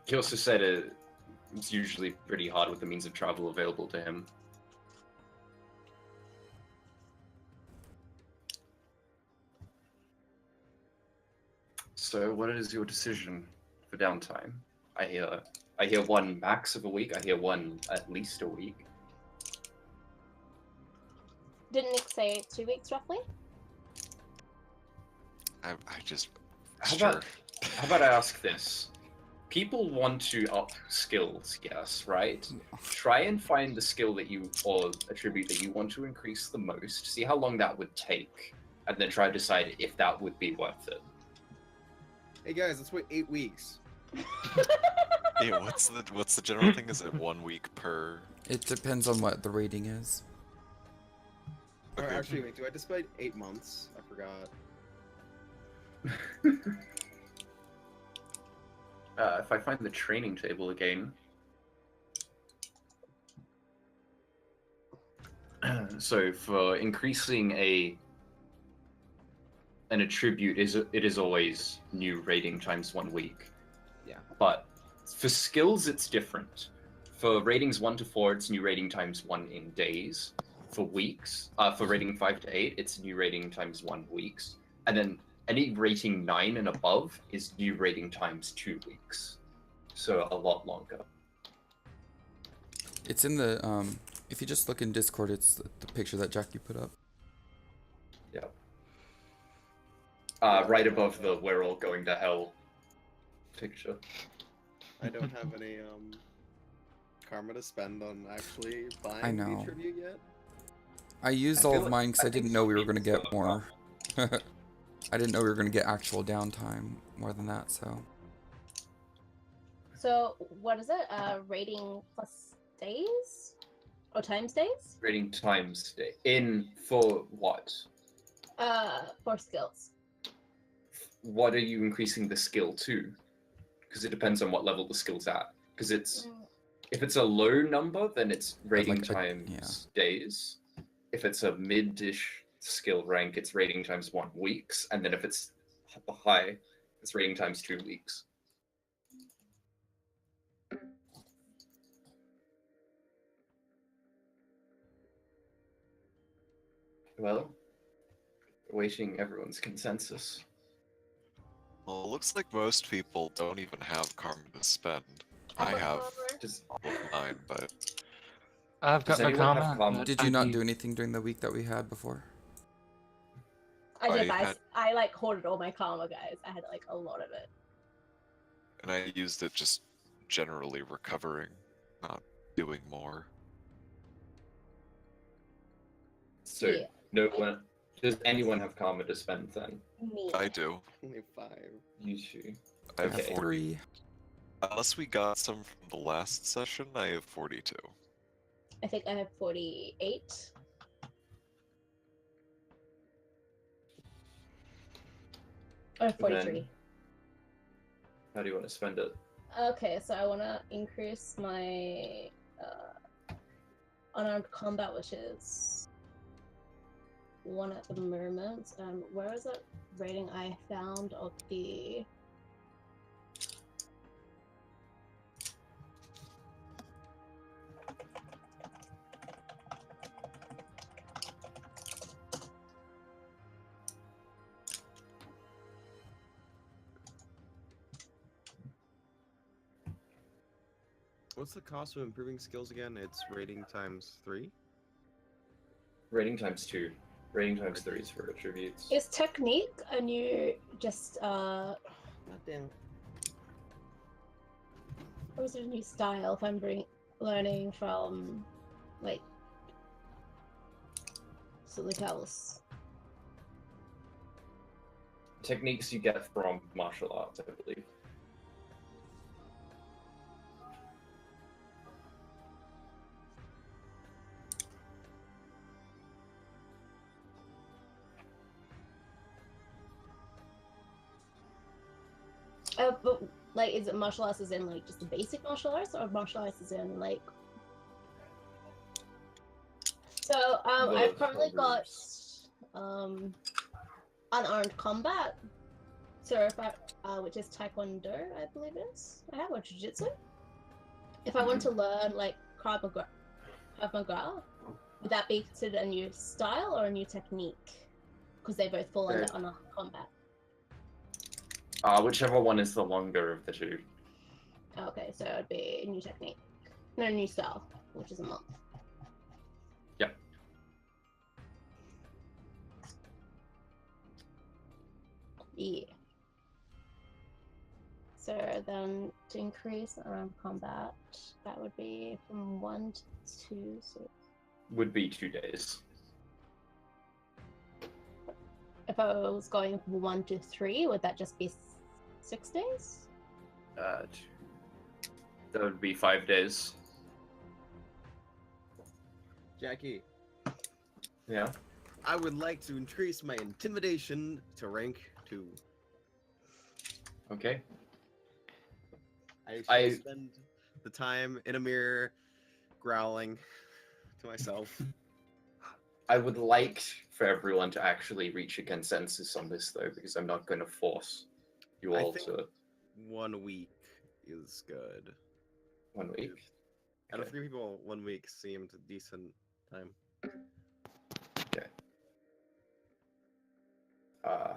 He also said it's usually pretty hard with the means of travel available to him. So, what is your decision for downtime? I hear one max of a week. I hear one at least a week. Didn't Nick say 2 weeks roughly? I just How sure. about I ask this? People want to up skills, yes, right? Try and find the skill that you, or attribute that you want to increase the most. See how long that would take, and then try to decide if that would be worth it. Hey guys, let's wait 8 weeks. Yeah, what's the general thing? Is it 1 week per? It depends on what the rating is. Or Okay. actually, wait, do I just spend 8 months? I forgot. If I find the training table again. So for increasing an attribute, it is always new rating times 1 week. Yeah. But for skills, it's different. For ratings 1 to 4, it's new rating times 1 in days. For weeks, for rating 5 to 8, it's new rating times 1 weeks. And then any rating 9 and above is new rating times 2 weeks. So a lot longer. It's in the if you just look in Discord, it's the picture that Jackie put up. Yeah. Right above the "We're all going to hell" picture. I don't have any karma to spend on actually buying I the know. tribute yet. I used I all feel of like- mine because I think didn't know we were some gonna people get are more. I didn't know we were gonna get actual downtime more than that. So So what is it? Rating plus days? Or times days? Rating times day in for what? For skills. What are you increasing the skill to? Because it depends on what level the skill's at. Because it's if it's a low number, then it's rating like a- times days. If it's a mid-ish skill rank, it's rating times 1 weeks, and then if it's high, it's rating times 2 weeks. Well, awaiting everyone's consensus. Well, it looks like most people don't even have karma to spend. I got have karma. Does, all of mine, but I've Does got my anyone have karma. karma? but Did you I not need- do anything during the week that we had before? I did, I guys. had- I like hoarded all my karma, guys. I had like a lot of it. and I used it just generally recovering, not doing more. so Yeah. no one. Does anyone have karma to spend then? Me. I do. Only 5. You two. I have I have Okay. 40. 3. Unless we got some from the last session, I have 42. I think I have 48. Or 43. How do you want to spend it? Okay, so I want to increase my unarmed combat, which is 1 at the moment. Where is that rating I found of the? What's the cost of improving skills again? It's rating times 3. Rating times 2. Rating times 3 is for attributes. Is technique a new just God damn. or is it a new style if I'm learning from like something else? Techniques you get from martial arts, I believe. But like, is it martial arts as in like just the basic martial arts, or martial arts as in like? So I've The currently got groups. unarmed combat, certified, which is Taekwondo, I believe it is. I have or Jiu-Jitsu. If I want to learn like Krav Maga, would that be considered a new style or a new technique? Because they both fall under They're- unarmed combat. Whichever one is the longer of the two. Okay, so it'd be a new technique, no, new style, which is a month. Yep. Yeah. So then to increase unarmed combat, that would be from 1 to 2. So Would be 2 days. if I was going from 1 to 3, would that just be 6 days? That would be 5 days. Jackie, Yeah. I would like to increase my intimidation to rank 2. Okay. I I- shall spend the time in a mirror growling to myself. I would like for everyone to actually reach a consensus on this, though, because I'm not going to force you I all think- to 1 week is good. 1 week. Out of Okay. 3 people, 1 week seemed a decent time. Uh,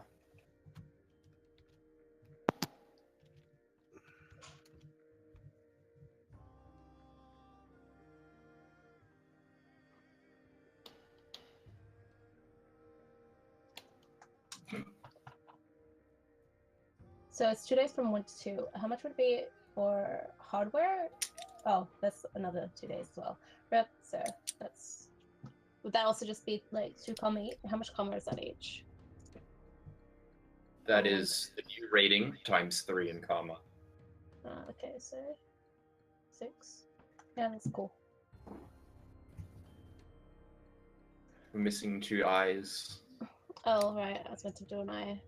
So it's 2 days from 1 to 2. How much would it be for hardware? Oh, that's another 2 days as well. Rep, so that's. Would that also just be like 2 comma each? How much comma is that each? that is the new rating times 3 in karma. Okay, so 6. Yeah, that's cool. We're missing 2 eyes. Oh, right. I was meant to do an eye.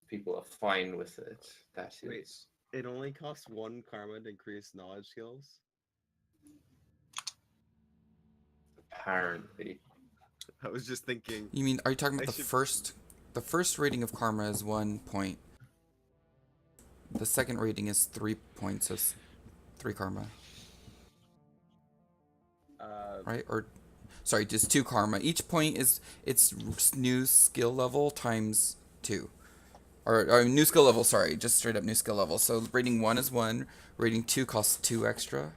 People are fine with it. That is. Wait. It only costs 1 karma to increase knowledge skills. Apparently. I was just thinking. You mean, are you talking I about the should- first? The first rating of karma is 1 point. The second rating is 3 points, so it's 3 karma, right? Or, sorry, just 2 karma. Each point is its new skill level times 2. Or new skill level, sorry, just straight up new skill level. So rating 1 is 1, rating 2 costs 2 extra,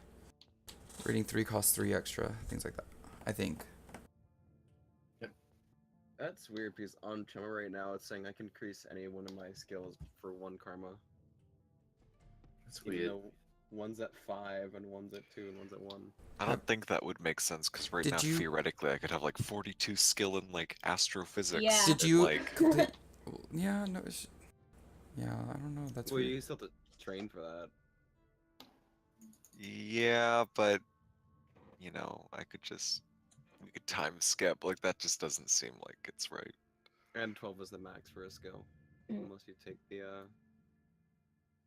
rating 3 costs 3 extra, things like that, I think. That's weird because on Chumma right now it's saying I can increase any one of my skills for 1 karma. That's Even weird. though one's at 5 and one's at 2 and one's at 1. I don't think that would make sense because right Did now you- theoretically I could have like 42 skill in like astrophysics. Yeah. Did and, you like complete... Yeah, no, yeah, I don't know, that's Well, weird. you still have to train for that. yeah, but you know I could just we could time skip like that just doesn't seem like it's right. And 12 is the max for a skill. Mm. Unless you take the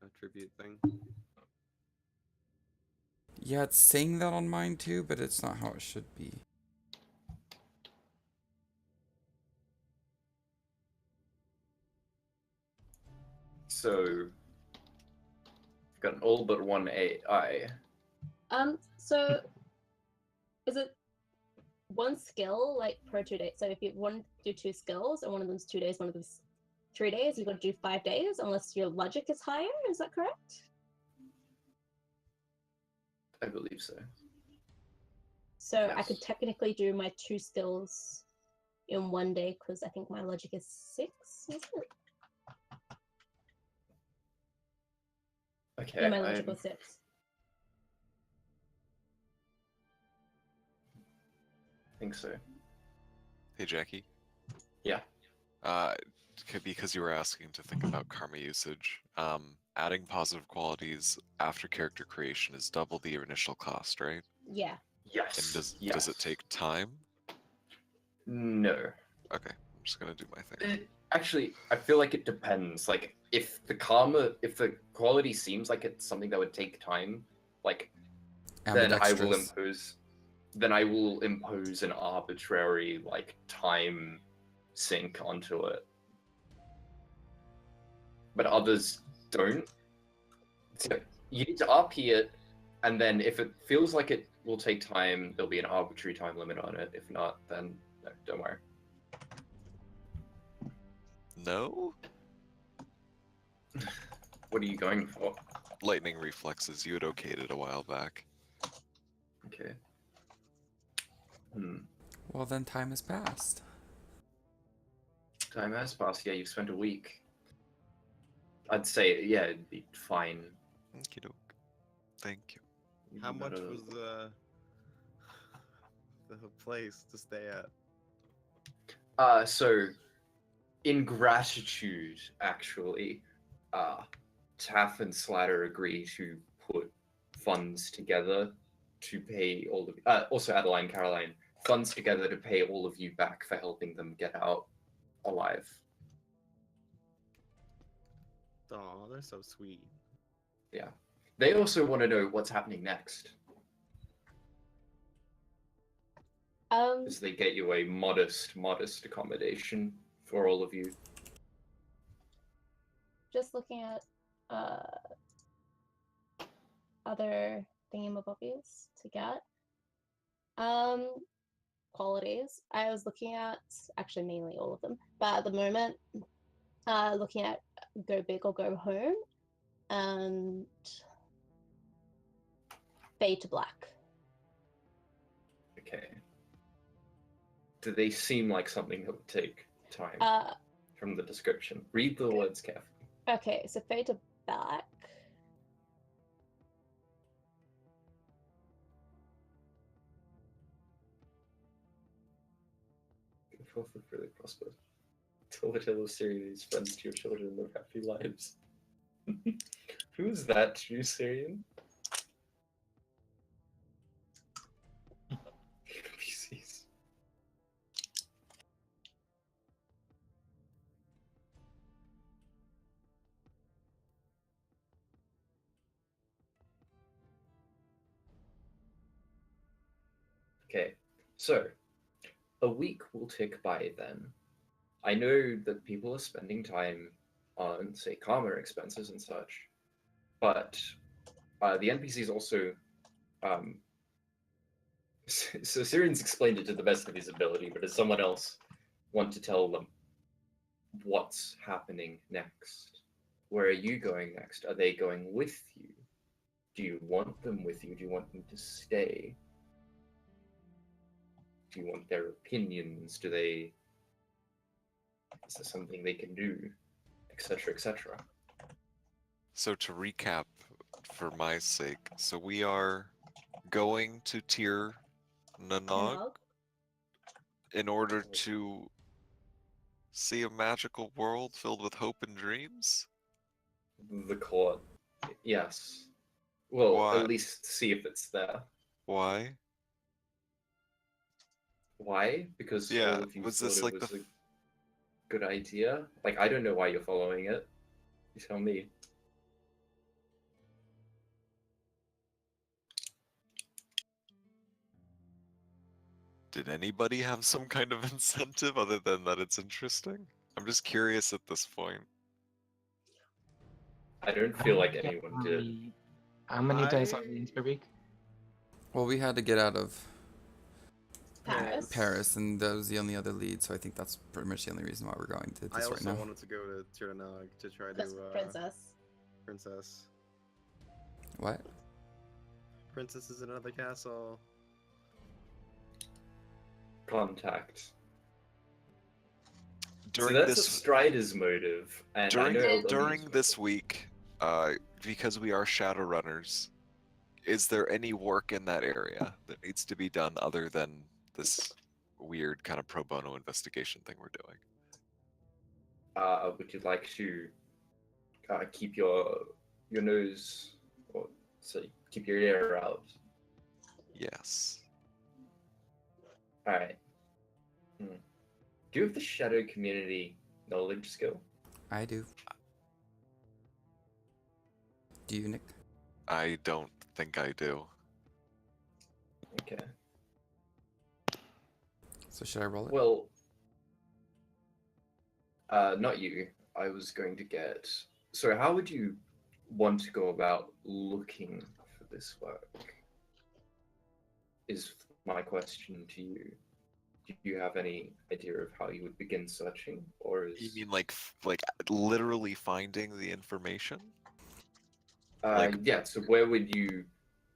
attribute thing. Yeah, it's saying that on mine too, but it's not how it should be. So, got all but one AI. So is it one skill like per 2 days? So if you want to do 2 skills and one of them's 2 days, one of them's 3 days, you've got to do 5 days unless your logic is higher, is that correct? I believe so. So I could Yes. technically do my 2 skills in 1 day because I think my logic is 6, is it? Okay. Yeah, my logic I'm- was 6. I think so. Hey Jackie. Yeah. Because you were asking to think about karma usage. Adding positive qualities after character creation is double the initial cost, right? Yeah. Yes. And does yes. it take time? No. Okay, I'm just gonna do my thing. Actually, I feel like it depends. Like, if the quality seems like it's something that would take time, like, then I will Ambidextrous. impose an arbitrary like time sync onto it. But others don't. So you need to RP it, and then if it feels like it will take time, there'll be an arbitrary time limit on it. If not, then no, don't worry. No? What are you going for? Lightning reflexes, you had okayed it a while back. Okay. Well, then time has passed. Time has passed. Yeah, you've spent a week. I'd say, yeah, it'd be fine. Okie doke. Thank you. You'd How be much better- was the place to stay at? So in gratitude, actually, Taff and Slatter agree to put funds together to pay all of also Adeline, Caroline, funds together to pay all of you back for helping them get out alive. Oh, they're so sweet. Yeah. They also want to know what's happening next, as they get you a modest accommodation for all of you. Just looking at other thingamabobbies to get. Qualities. I was looking at actually mainly all of them, but at the moment, looking at go big or go home, and fade to black. Okay. Do they seem like something that would take time from the description? Read the words carefully. Okay, so fade to black. Forth with really prosper. Tell the tale of Syrian's friends to your children live happy lives. Who's that true Syrian? NPCs. Okay, so a week will tick by then. I know that people are spending time on, say, karma expenses and such, but the NPCs also. So Syrian's explained it to the best of his ability, but does someone else want to tell them? what's happening next. Where are you going next? Are they going with you? Do you want them with you? Do you want them to stay? Do you want their opinions? Is there something they can do? Etc. etc. So to recap, for my sake, so we are going to Tir Nanog Nog? in order to see a magical world filled with hope and dreams? The court. Yes. Well, Why? at least see if it's there. Why? Why? Because Yeah, all of you was thought this it like was the a good idea. Like, I don't know why you're following it. You tell me. Did anybody have some kind of incentive other than that it's interesting? I'm just curious at this point. I don't feel like anyone did. How many days are we into the week? Well, we had to get out of Paris. Paris, and that was the only other lead, so I think that's pretty much the only reason why we're going to I this right also now. wanted to go to Tirnanog to try Plus to princess. princess. What? Princess is in another castle. Contact. During so that's this a Strider's motive, and during I know during Elaine's this motive. week, because we are Shadowrunners, is there any work in that area that needs to be done other than this weird kind of pro bono investigation thing we're doing? Would you like to keep your nose, or say keep your ear out? Yes. All right. Do you have the shadow community knowledge skill? I do. Do you, Nick? I don't think I do. Okay. So should I roll it? Well, not you. I was going to get. So, how would you want to go about looking for this work? Is my question to you. Do you have any idea of how you would begin searching, or is You mean like literally finding the information? like yeah? So, where would you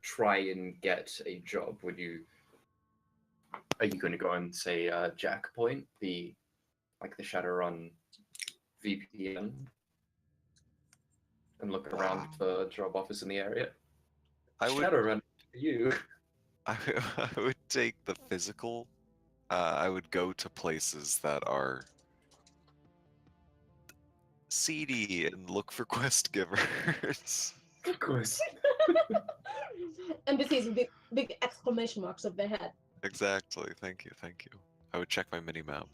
try and get a job? Are you going to go and say Jack Point, the Shadowrun VPN, and look around for job offers in the area? I would Shadowrun for you. I would take the physical. I would go to places that are seedy and look for quest givers. Of course. NPCs with big exclamation marks of their head. Exactly. Thank you. Thank you. I would check my mini map.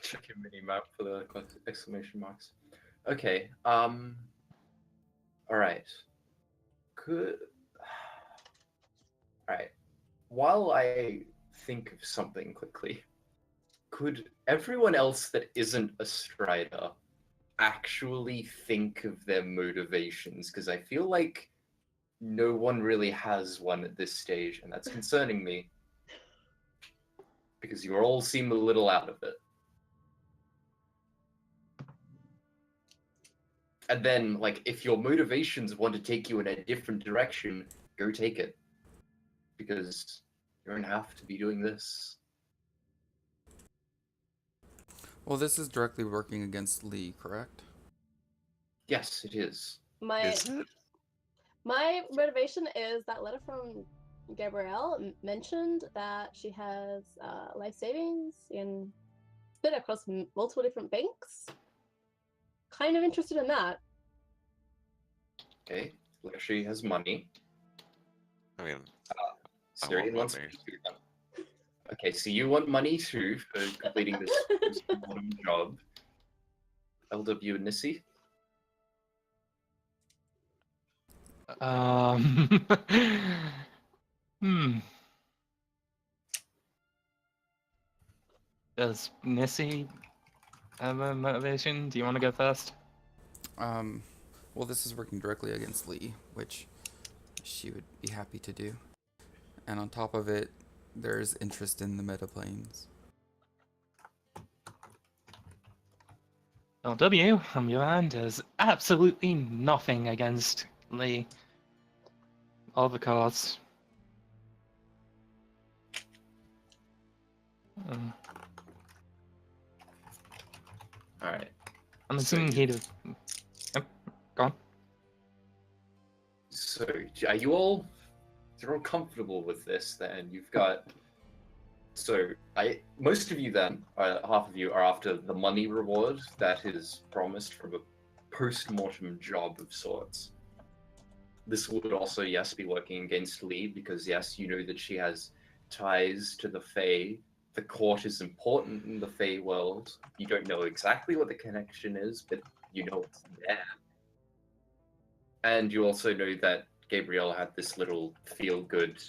Check your mini map for the exclamation marks. Okay. All right. All right. While I think of something quickly, could everyone else that isn't a Strider actually think of their motivations? Because I feel like no one really has one at this stage, and that's concerning me. Because you all seem a little out of it. And then, like, if your motivations want to take you in a different direction, go take it. Because you don't have to be doing this. Well, this is directly working against Lee, correct? Yes, it is. My Is it? my motivation is that letter from Gabrielle mentioned that she has life savings in split across multiple different banks. Kind of interested in that. Okay. Like, she has money. I mean, Syrian want wants money. money too, then. Okay, so you want money too for completing this bottom job. LW and Nissy? Does Nissy have a motivation? Do you want to go first? Well, this is working directly against Lee, which she would be happy to do. And on top of it, there's interest in the metaplanes. LW, on the other hand, does absolutely nothing against Lee. All the cards. Um, All right. I'm So assuming you- he'd have. Yep, go on. So are you all? You're all comfortable with this? Then you've got. So most of you then, half of you are after the money reward that is promised from a post-mortem job of sorts. This would also, yes, be working against Lee because yes, you know that she has ties to the Fae. The court is important in the Fae world. You don't know exactly what the connection is, but you know it's there. And you also know that Gabrielle had this little feel-good,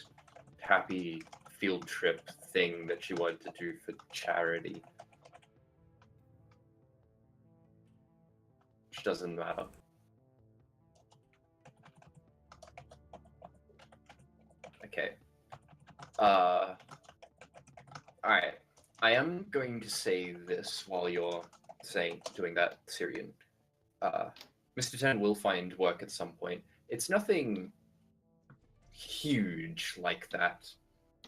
happy field trip thing that she wanted to do for charity. Which doesn't matter. Okay. Alright. I am going to say this while you're doing that, Syrian. Mr. Ten will find work at some point. It's nothing huge like that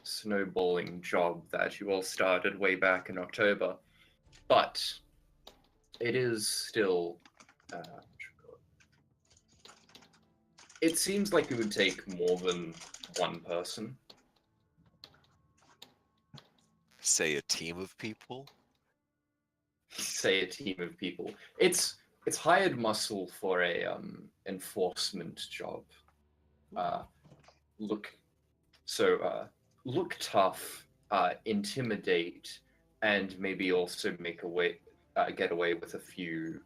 snowballing job that you all started way back in October, but it is still. It seems like it would take more than one person. Say a team of people. Say a team of people. It's hired muscle for a enforcement job. Look tough, intimidate, and maybe also get away with a few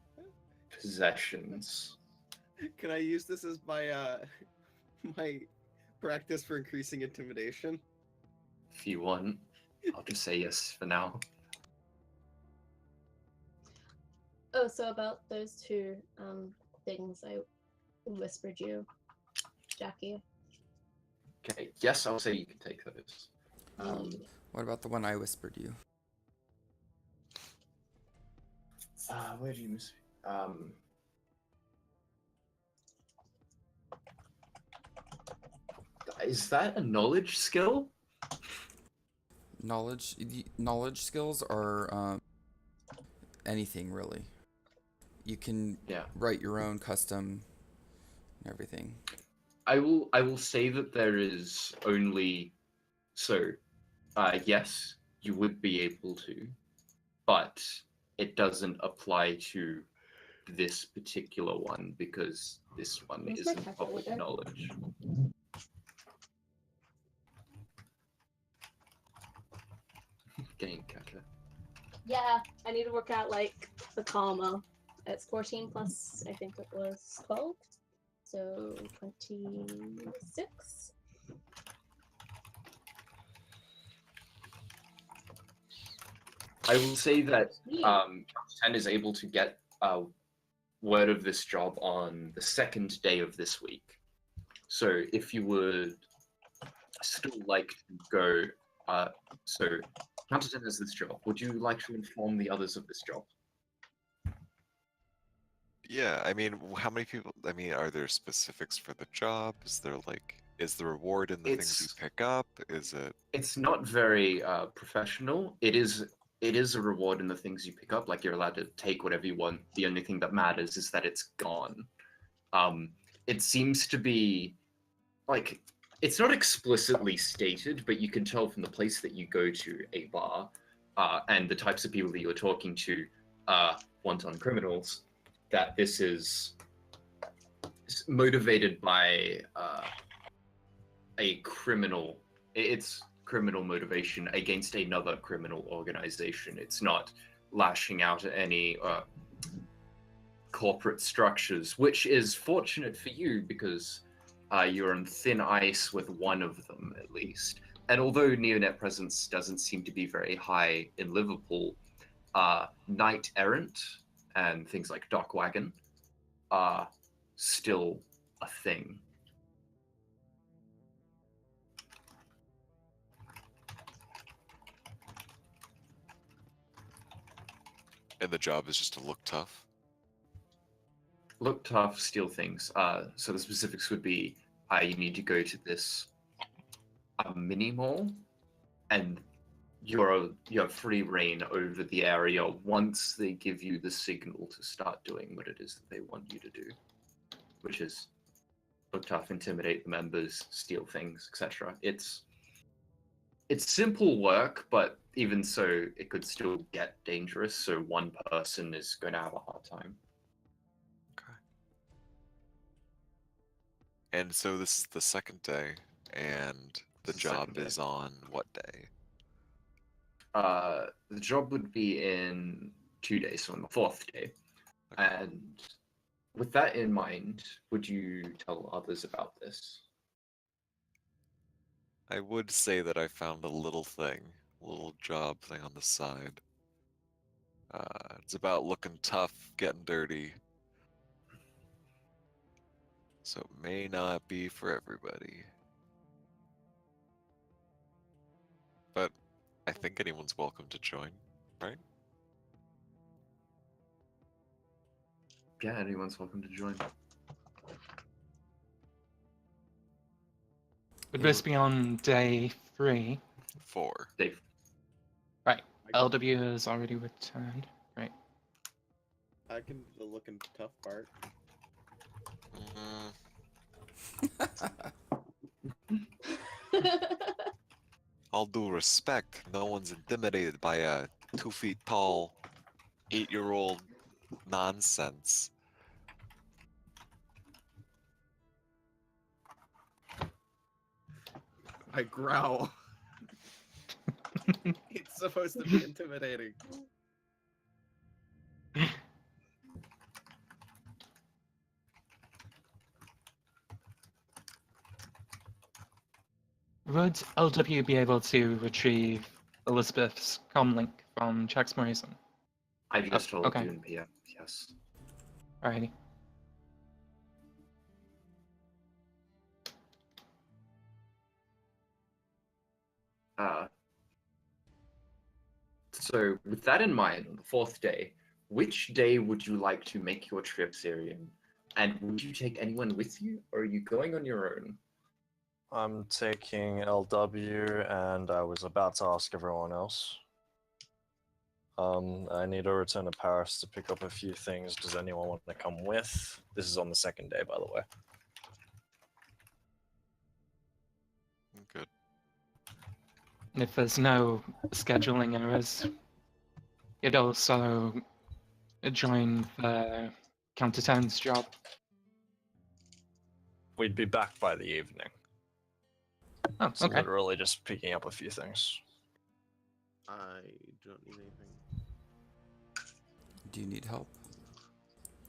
possessions. Can I use this as my my practice for increasing intimidation? If you want, I'll just say yes for now. Oh, so about those two things I whispered you, Jackie. Okay, yes, I'll say you can take those. What about the one I whispered you? Where do you miss? Is that a knowledge skill? Knowledge skills are anything really. You can Yeah. write your own custom and everything. I will say that there is only yes, you would be able to, but it doesn't apply to this particular one because this one Where's my isn't public calculator? knowledge. Game catcher. Yeah, I need to work out like the karma. It's 14 plus, I think it was 12. So 26. I will say that Yeah. 10 is able to get word of this job on the second day of this week. So if you would still like to go, so Counter 10 has this job. Would you like to inform the others of this job? Yeah, I mean, how many people? I mean, are there specifics for the job? Is there is the reward in the things you It's- pick up? Is it? It's not very professional. It is a reward in the things you pick up. Like you're allowed to take whatever you want. The only thing that matters is that it's gone. It seems to be like it's not explicitly stated, but you can tell from the place that you go to, a bar, and the types of people that you're talking to, wanton criminals, that this is motivated by a criminal. It's criminal motivation against another criminal organization. It's not lashing out at any corporate structures, which is fortunate for you because you're on thin ice with one of them at least. And although Neonet presence doesn't seem to be very high in Liverpool, Knight Errant and things like Dock Wagon are still a thing. And the job is just to look tough. Look tough, steal things. So the specifics would be, you need to go to this mini mall, and you have free reign over the area once they give you the signal to start doing what it is that they want you to do, which is look tough, intimidate the members, steal things, etc. It's simple work, but even so, it could still get dangerous. So one person is going to have a hard time. Okay. And so this is the second day, and the It's the second job day. is on what day? The job would be in 2 days, so on the fourth day. Okay. And with that in mind, would you tell others about this? I would say that I found a little thing, a little job thing on the side. It's about looking tough, getting dirty. So it may not be for everybody. But I think anyone's welcome to join, right? Yeah, anyone's welcome to join. Would this be on day 3? 4. Dave. Right. I can, LW has already returned. Right. I can do the looking tough part. All due respect, no one's intimidated by a 2 feet tall, 8-year-old nonsense. I growl. It's supposed to be intimidating. Would LW be able to retrieve Elizabeth's comlink from Chex Morrison? I just told okay. you in PM, yes. Alrighty. So with that in mind, on the fourth day, which day would you like to make your trip, Syrian? And would you take anyone with you, or are you going on your own? I'm taking LW, and I was about to ask everyone else. I need to return to Paris to pick up a few things. Does anyone want to come with? This is on the second day, by the way. Good. And if there's no scheduling errors, you'd also join the counter-turns job. We'd be back by the evening. Oh, So okay. literally just picking up a few things. I don't need anything. Do you need help?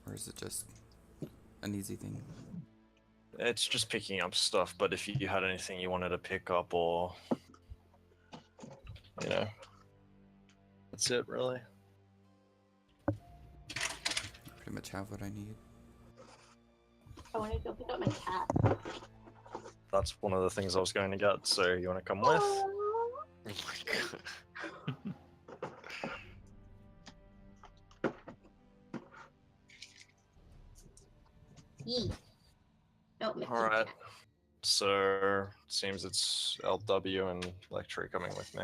Or is it just an easy thing? It's just picking up stuff, but if you had anything you wanted to pick up or... You know. That's it, really. Pretty much have what I need. I want to go pick up my cat. That's one of the things I was going to get, so you want to come with? Aww. Oh my god. Yee. Oh, Mickey Alright. cat. So, seems it's LW and Lectry coming with me.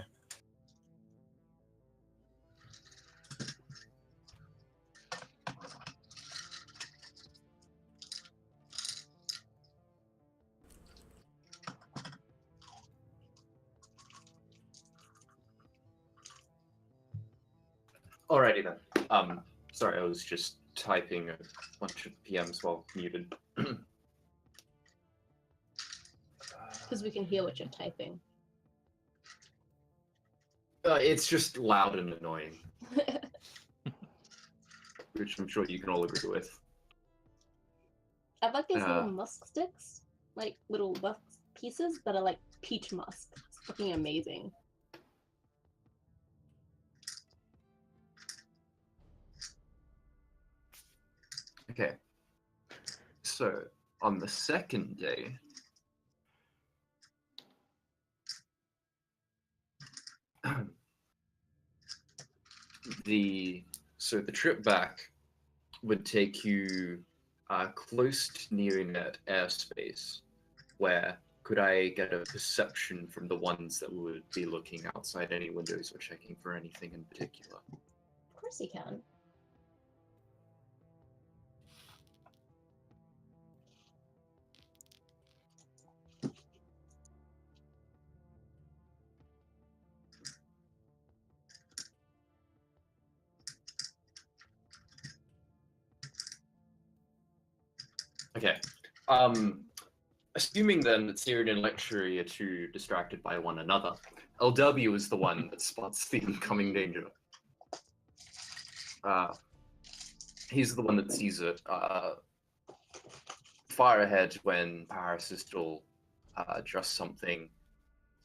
Alrighty then. Sorry, I was just typing a bunch of PMs while muted. Because we can hear what you're typing. It's just loud and annoying, which I'm sure you can all agree with. I like these Uh. little musk sticks, like little musk pieces, but are like peach musk. It's fucking amazing. Okay. So, on the second day, the So the trip back would take you close to Neonet airspace, where could I get a perception from the ones that would be looking outside any windows or checking for anything in particular? Of course you can. Okay. Assuming then that Syrian and Lectury are too distracted by one another, LW is the one that spots the incoming danger. He's the one that sees it far ahead when Paris is still just something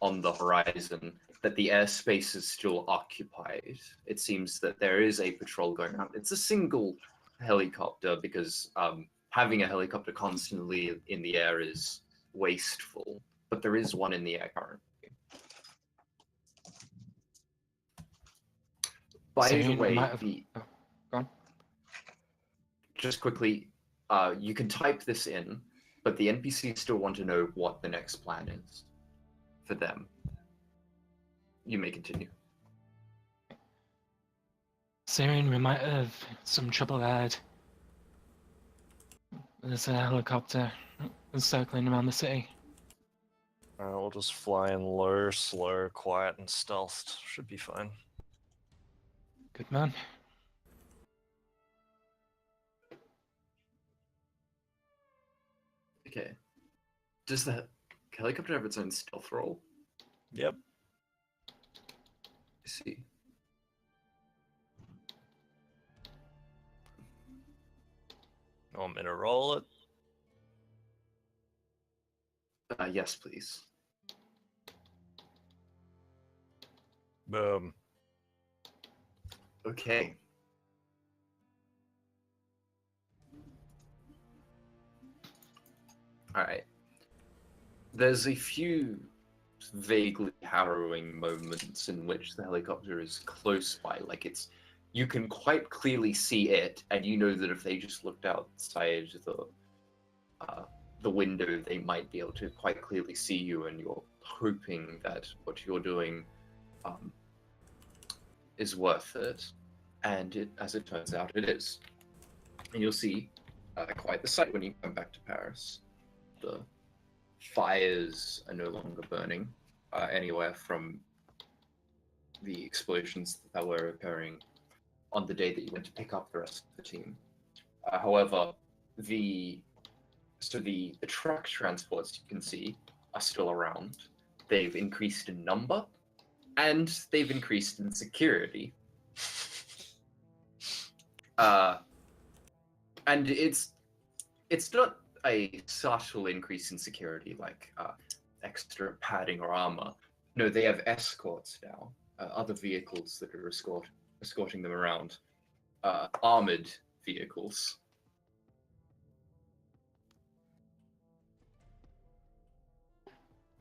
on the horizon, that the airspace is still occupied. It seems that there is a patrol going on. It's a single helicopter because having a helicopter constantly in the air is wasteful, but there is one in the air currently. By So the you way, might have- oh, go on. just quickly, you can type this in, but the NPCs still want to know what the next plan is for them. You may continue. Syrian, we might have some trouble ahead. There's a helicopter circling around the city. We'll just fly in low, slow, quiet, and stealthed. Should be fine. Good man. Okay. Does the helicopter have its own stealth roll? Yep. I see. Want me to roll it? Yes, please. Boom. Okay. All right. There's a few vaguely harrowing moments in which the helicopter is close by, like you can quite clearly see it, and you know that if they just looked outside the window, they might be able to quite clearly see you, and you're hoping that what you're doing is worth it. And as it turns out, it is. And you'll see quite the sight when you come back to Paris. The fires are no longer burning anywhere from the explosions that were occurring on the day that you went to pick up the rest of the team. However, the truck transports you can see are still around. They've increased in number, and they've increased in security. And it's not a subtle increase in security like extra padding or armor. No, they have escorts now, other vehicles that are escorting them around, armored vehicles.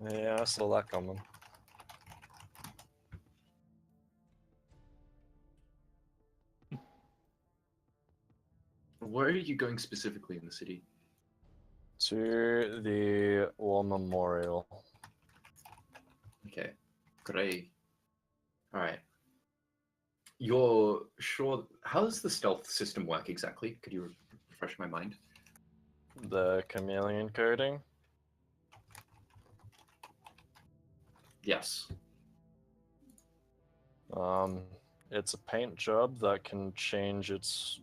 Yeah, I saw that coming. Where are you going specifically in the city? To the War Memorial. Okay, great. All right. You're sure? How does the stealth system work exactly? Could you refresh my mind? The chameleon coding. Yes. It's a paint job that can change its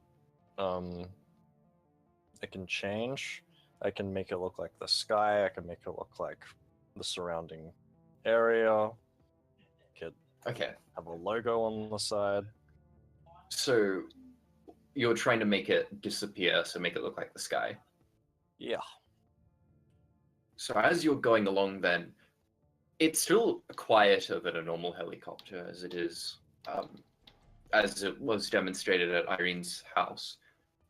it can change. I can make it look like the sky, I can make it look like the surrounding area. Could Okay. have a logo on the side. So you're trying to make it disappear, so make it look like the sky. Yeah. So as you're going along, then it's still quieter than a normal helicopter, as it is, as it was demonstrated at Irene's house,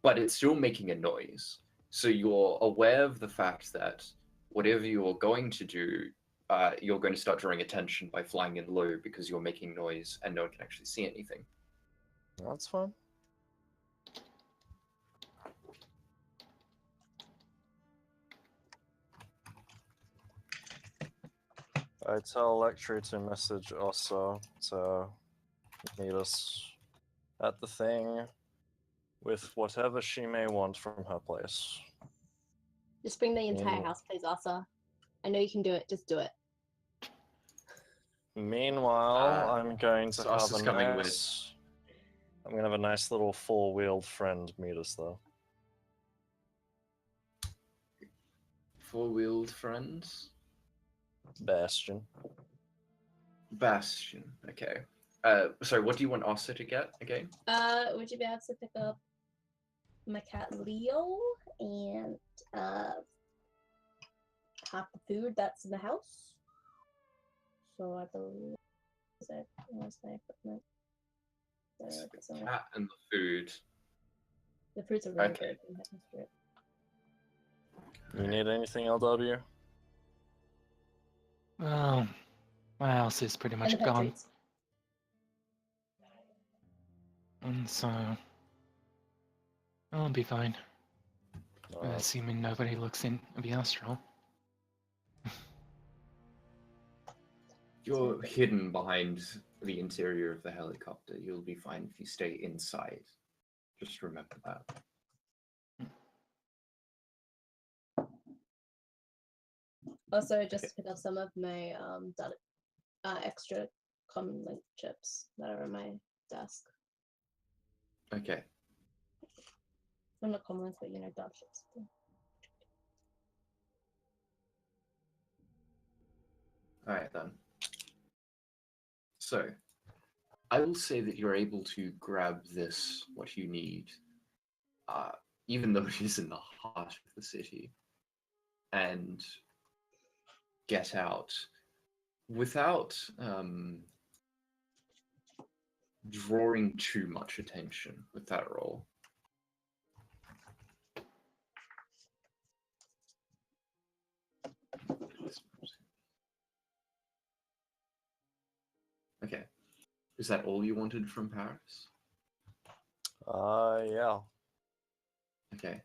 but it's still making a noise. So you're aware of the fact that whatever you're going to do, you're going to start drawing attention by flying in low because you're making noise and no one can actually see anything. That's fine. I tell Electri to message Ossa to meet us at the thing with whatever she may want from her place. Just bring the entire Mm. house, please, Asa. I know you can do it. Just do it. Meanwhile, I'm going to so have Ossa's a coming with- nice. I'm gonna have a nice little four-wheeled friend meet us though. Four-wheeled friends. Bastion. Bastion. Okay. Sorry. What do you want Ossa to get again? Would you be able to pick up my cat Leo and half the food that's in the house? So I believe where's my equipment? So It's the somewhere. cat and the food. The fruits are really Okay. good. I'm happy for it. You need anything, LW? Well, my house is pretty And much the pet gone, treats. and so I'll be fine. Assuming nobody looks in the astral. You're hidden behind the interior of the helicopter. You'll be fine if you stay inside. Just remember that. Also, just pick up some of my extra common link chips that are on my desk. Okay. Well, not common links, but you know, dog chips. All right then. So, I will say that you're able to grab this, what you need, even though it is in the heart of the city, and get out without drawing too much attention with that roll. Okay. Is that all you wanted from Paris? Yeah. Okay.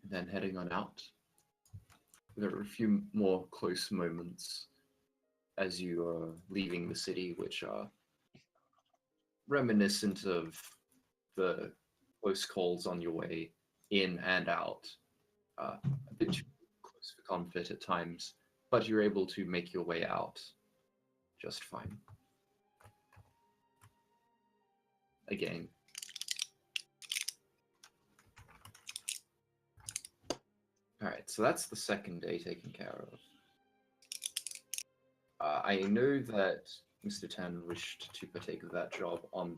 And then heading on out. There are a few more close moments as you are leaving the city, which are reminiscent of the close calls on your way in and out. A bit too close for comfort at times, but you're able to make your way out just fine. Again. Alright, so that's the second day taken care of. I know that Mr. Tan wished to partake of that job on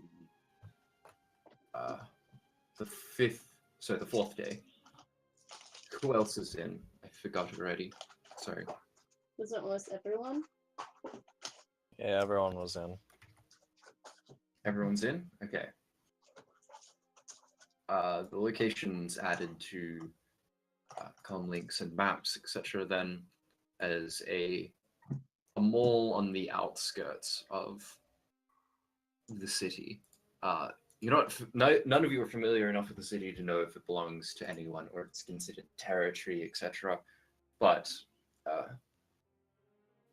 the fourth day. Who else is in? I forgot already. Sorry. Wasn't almost everyone? Yeah, everyone was in. Everyone's in? Okay. The locations added to comm links and maps, etc. then as a mall on the outskirts of the city. You're not, none of you are familiar enough with the city to know if it belongs to anyone or it's considered territory, etc. But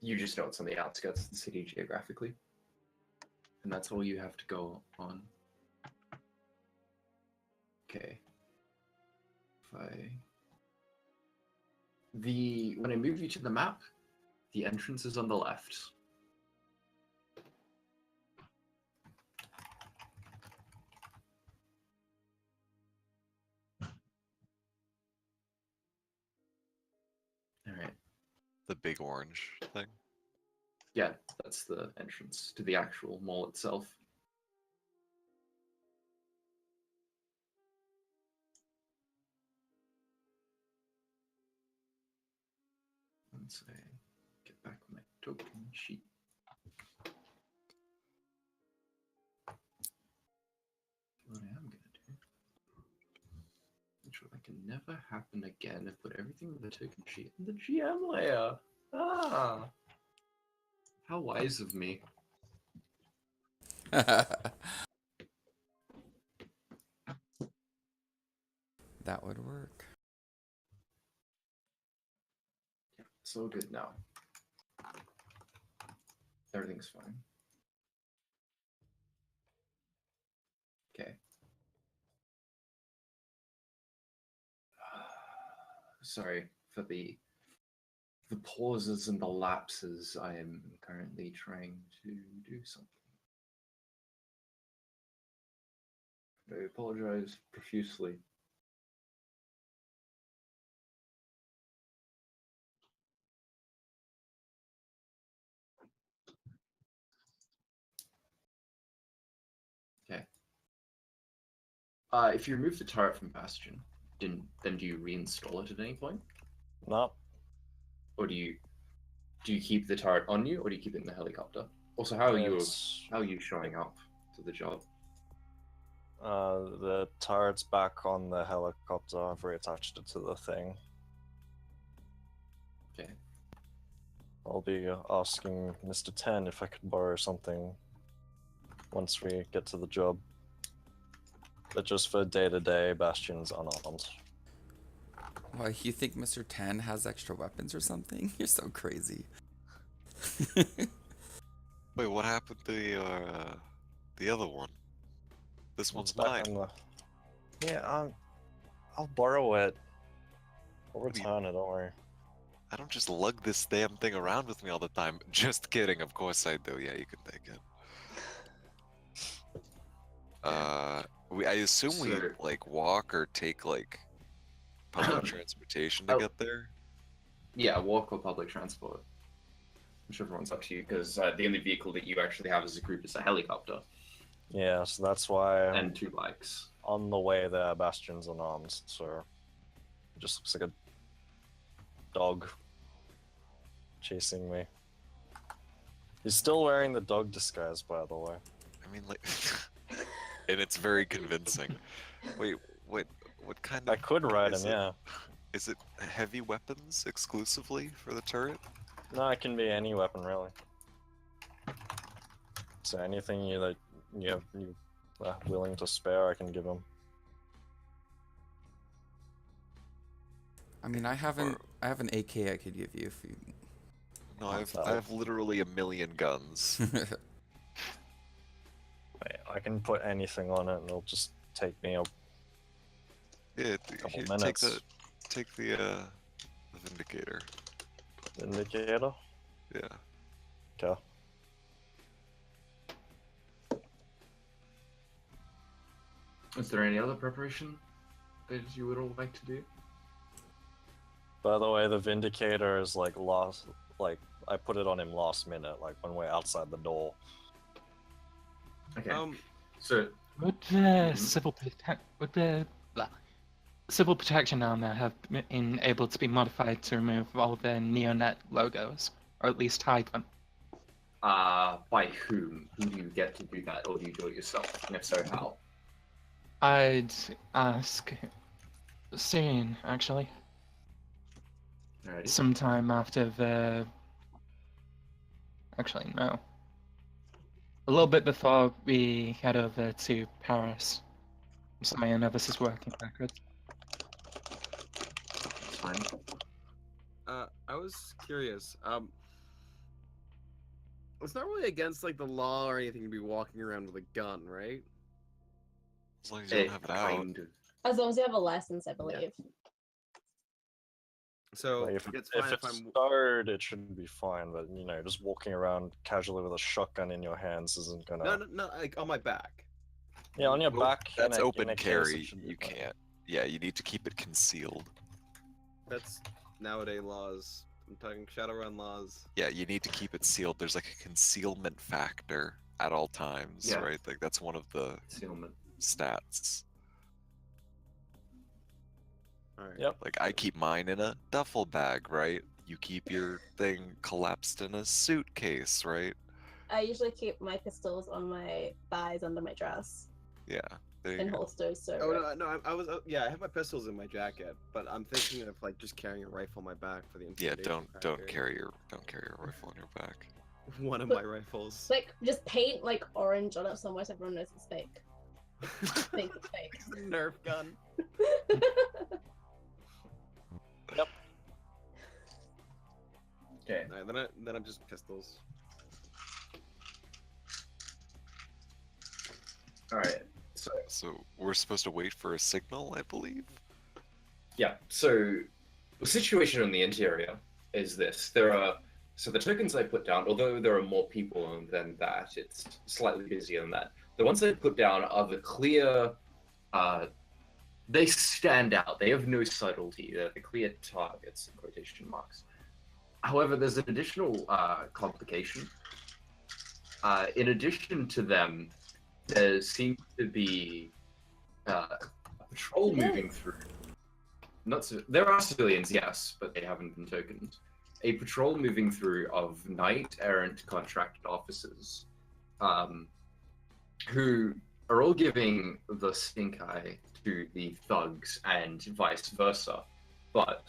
you just know it's on the outskirts of the city geographically. And that's all you have to go on. Okay. When I move you to the map, the entrance is on the left. All right. The big orange thing. Yeah, that's the entrance to the actual mall itself. Once I get back my token sheet. What I am going to do, which can never happen again, I put everything in the token sheet in the GM layer. Ah, how wise of me. That would work. So good now. everything's fine. Okay. Sorry for the pauses and the lapses. I am currently trying to do something. I apologize profusely. Okay. If you remove the turret from Bastion, then do you reinstall it at any point, No. or do you keep the turret on you, or do you keep it in the helicopter? Also, how are you showing up to the job? The turret's back on the helicopter. I've reattached it to the thing. Okay. I'll be asking Mr. 10 if I could borrow something once we get to the job. But just for day-to-day, Bastion's unarmed. Why, you think Mr. 10 has extra weapons or something? You're so crazy. Wait, what happened to the other one? This one's It's back mine. on the... Yeah, I'll borrow it. I'll return it, don't worry. I don't just lug this damn thing around with me all the time. Just kidding, of course I do. Yeah, you can take it. I assume we So- like walk or take like public transportation to Oh. get there. Yeah, walk or public transport. Whichever one's up to you, because the only vehicle that you actually have as a group is a helicopter Yeah, so that's why and 2 bikes. on the way there, Bastion's unarmed, so it just looks like a dog chasing me. He's still wearing the dog disguise, by the way. I mean, like, and it's very convincing. Wait, what kind of? I could ride is him, it? yeah. Is it heavy weapons exclusively for the turret? No, it can be any weapon, really. So anything you willing to spare, I can give him. I mean, I have an AK I could give you if you. No, What's I that? have literally a million guns. Wait, I can put anything on it, and it'll just take me a Yeah, couple here, minutes. take the Vindicator. Indicator. Yeah. Okay. Is there any other preparation that you would all like to do? By the way, the Vindicator is like I put it on him last minute, like when we're outside the door. Okay. Um, So Would the Mhm. civil protection armor have been able to be modified to remove all the Neonet logos, or at least hide them? by whom? Who do you get to do that, or do you do it yourself? And if so, how? I'd ask soon, actually, Alrighty. sometime after the. Actually, no. A little bit before we head over to Paris. I'm sorry, I know this is working backwards. It's fine. I was curious. It's not really against like the law or anything to be walking around with a gun, right? As long as you don't have it out. Kind of. As long as you have a license, I believe. So Like, if it's fine if it's I'm. started, it should be fine. But just walking around casually with a shotgun in your hands isn't gonna. No, like on my back. Yeah, on your Well, back. That's in a open case, it carry. should be You fine. can't. Yeah, you need to keep it concealed. That's nowadays laws. I'm talking Shadowrun laws. Yeah, you need to keep it sealed. There's like a concealment factor at all times, Yeah. right? Like that's one of the Concealment. stats. All right. Yep. Like I keep mine in a duffel bag, right? You keep your thing collapsed in a suitcase, right? I usually keep my pistols on my thighs under my dress Yeah. There you in go. holsters. So Oh no! I was yeah. I have my pistols in my jacket, but I'm thinking of like just carrying a rifle on my back for the Yeah, intimidation don't factor. carry your rifle on your back. One of my rifles. like just paint like orange on it somewhere so everyone knows it's fake. Think it's fake. It's a Nerf gun. Okay. Alright, then I'm just pistols. All right. So So we're supposed to wait for a signal, I believe. yeah. So the situation in the interior is this: there are so the tokens I put down, although there are more people than that, it's slightly busier than that. The ones I put down are the clear. They stand out. They have no subtlety. They're the clear targets in quotation marks. However, there's an additional complication. In addition to them, there seems to be a patrol moving through. There are civilians, yes, but they haven't been tokened. A patrol moving through of knight errant contracted officers, who are all giving the stink eye to the thugs and vice versa, but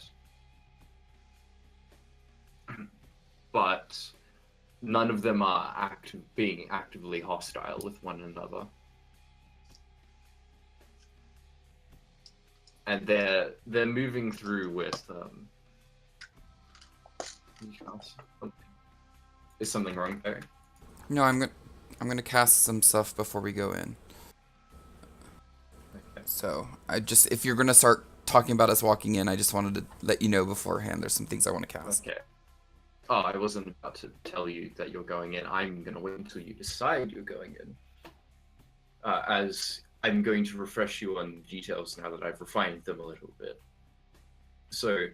none of them are being actively hostile with one another. And they're moving through with Is something wrong there? No, I'm gonna cast some stuff before we go in. Okay. So if you're gonna start talking about us walking in, I just wanted to let you know beforehand. There's some things I want to cast. Okay. Oh, I wasn't about to tell you that you're going in. I'm gonna wait until you decide you're going in. As I'm going to refresh you on details now that I've refined them a little bit. So,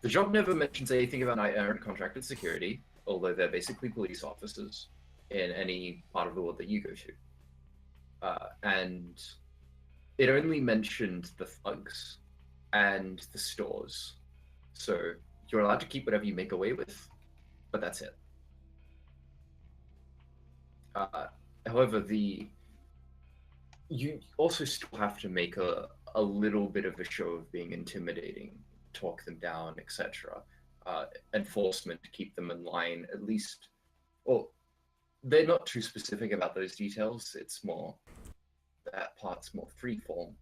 the job never mentions anything about knight errant contracted security, although they're basically police officers in any part of the world that you go to. And it only mentioned the thugs and the stores. So, you're allowed to keep whatever you make away with, but that's it. However, you also still have to make a little bit of a show of being intimidating, talk them down, etc. Enforcement to keep them in line, at least. Well, they're not too specific about those details. It's more, that part's more freeform.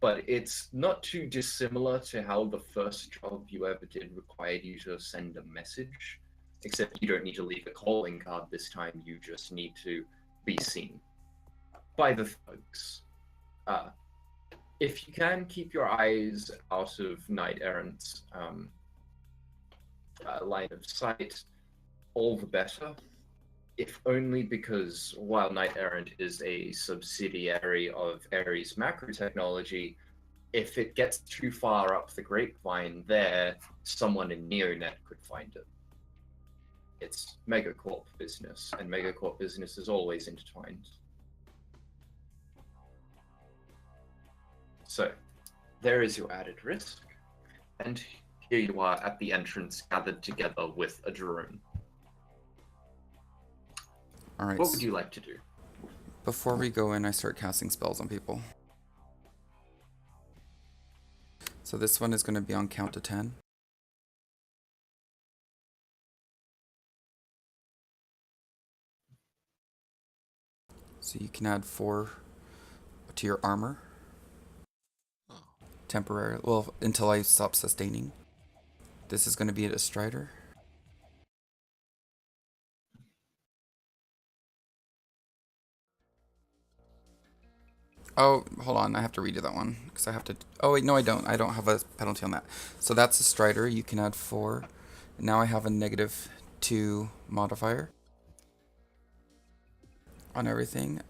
But it's not too dissimilar to how the first job you ever did required you to send a message, except you don't need to leave a calling card this time, you just need to be seen by the thugs. If you can keep your eyes out of knight errant's line of sight, all the better. If only because while knight errant is a subsidiary of Ares macro technology, if it gets too far up the grapevine there, someone in Neonet could find it. It's megacorp business, and megacorp business is always intertwined. So, there is your added risk, and here you are at the entrance, gathered together with a drone. All right. What would you like to do? Before we go in, I start casting spells on people. So this one is going to be on count to 10. So you can add 4 to your armor. Temporarily, well, until I stop sustaining. This is going to be a strider. Oh, hold on, I have to redo that one because I have to. Oh wait, no, I don't. I don't have a penalty on that. So that's a strider. You can add 4. Now I have a -2 modifier on everything.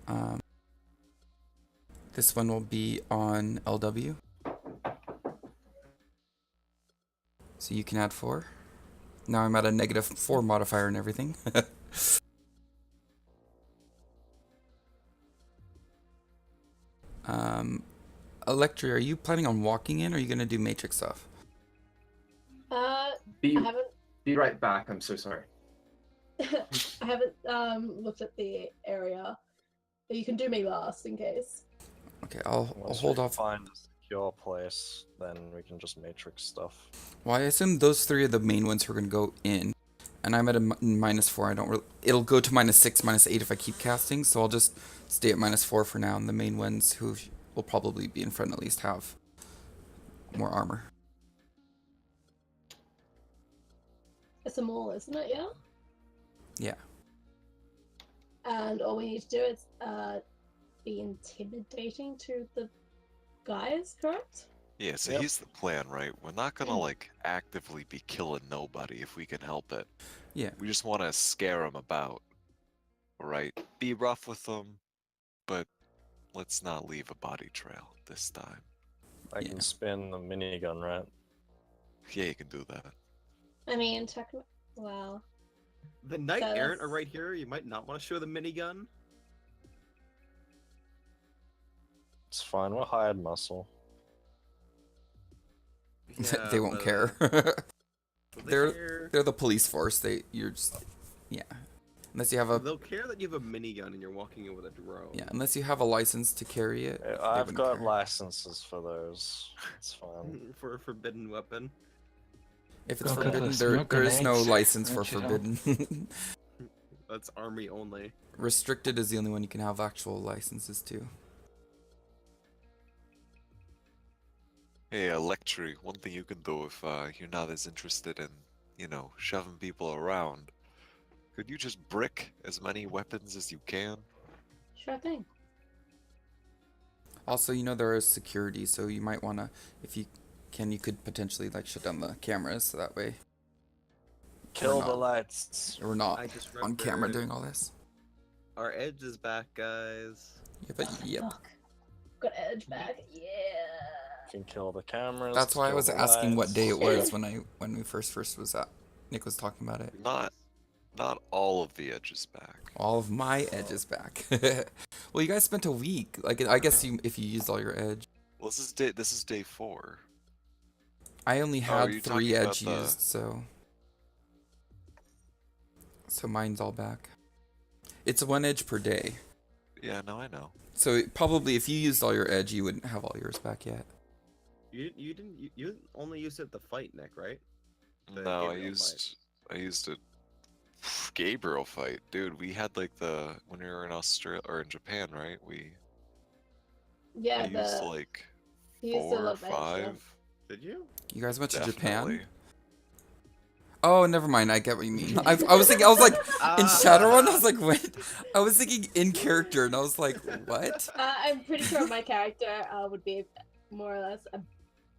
This one will be on LW. So you can add 4. Now I'm at a -4 modifier and everything. Electri, are you planning on walking in, or are you gonna do matrix stuff? I Be, haven't be right back. I'm so sorry. I haven't looked at the area. But you can do me last in case. Okay, I'll Once hold we off. find a secure place, then we can just matrix stuff. Well, I assume those 3 are the main ones who are gonna go in, and I'm at a -4. I don't really. It'll go to -6, -8 if I keep casting. So I'll just stay at -4 for now, and the main ones who will probably be in front at least have more armor. It's a mall, isn't it? Yeah. Yeah. And all we need to do is be intimidating to the guys, correct? Yeah, so Yep. here's the plan, right? We're not gonna Mm. like actively be killing nobody if we can help it. Yeah. We just want to scare them about, right? Be rough with them, but let's not leave a body trail this time. I Yeah. can spin the minigun, right? Yeah, you can do that. I mean, technically, wow. The knight So errant are that's- right here. You might not want to show the minigun. It's fine. We're hired muscle. They won't but, care. will They're- care? They're the police force. You're just, yeah. Unless you have a, They'll care that you have a minigun and you're walking in with a drone. yeah. Unless you have a license to carry it. they I've wouldn't got care. licenses for those. It's fine. For a forbidden weapon. If it's Got a couple forbidden, of there smoke there is no grenades. license for That should help. forbidden. That's army only. Restricted is the only one you can have actual licenses to. Hey, Electri, one thing you can do if you're not as interested in, you know, shoving people around, could you just brick as many weapons as you can? Sure thing. Also, you know there is security, so you might wanna, if you can, you could potentially like shut down the cameras, so that way Kill not- the lights. we're not I just on camera remembered doing all this. Our edge is back, guys. Yeah, but yep. Fuck. Got Edge back. Yeah. Can kill the cameras. That's why I kill was the asking what day it lights. was when we first was at. Nick was talking about it. Not all of the edges back. All of my edges back. Well, you guys spent a week. Like I guess if you used all your edge. Well, this is day 4. I only Oh, are had you 3 talking about edge the- used, so mine's all back. It's 1 edge per day. Yeah, no, I know. So probably if you used all your edge, you wouldn't have all yours back yet. You only used it to fight, Nick, right? The No, I Gabriel fight. used a Gabriel fight, dude. We had like when we were in Australia or in Japan, right? Yeah, I used like you used 4 to or love Edge, yeah. 5. Did you? You guys went to Definitely. Japan? Oh, never mind. I get what you mean. I was thinking. I was like in Shadowrun. I was like, what? I was thinking in character, and I was like, what? I'm pretty sure my character would be more or less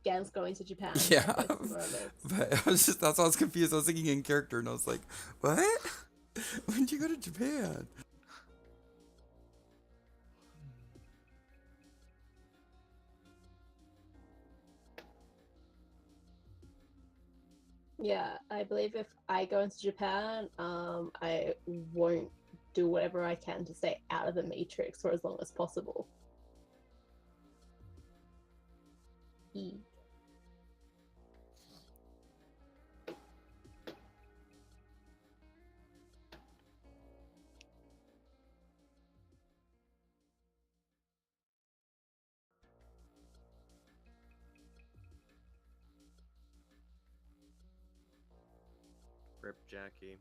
against going to Japan. Yeah. More or less. But I was just that's why I was confused. I was thinking in character, and I was like, what? When did you go to Japan? Yeah, I believe if I go into Japan, I won't do whatever I can to stay out of the Matrix for as long as possible. E. Rip Jackie.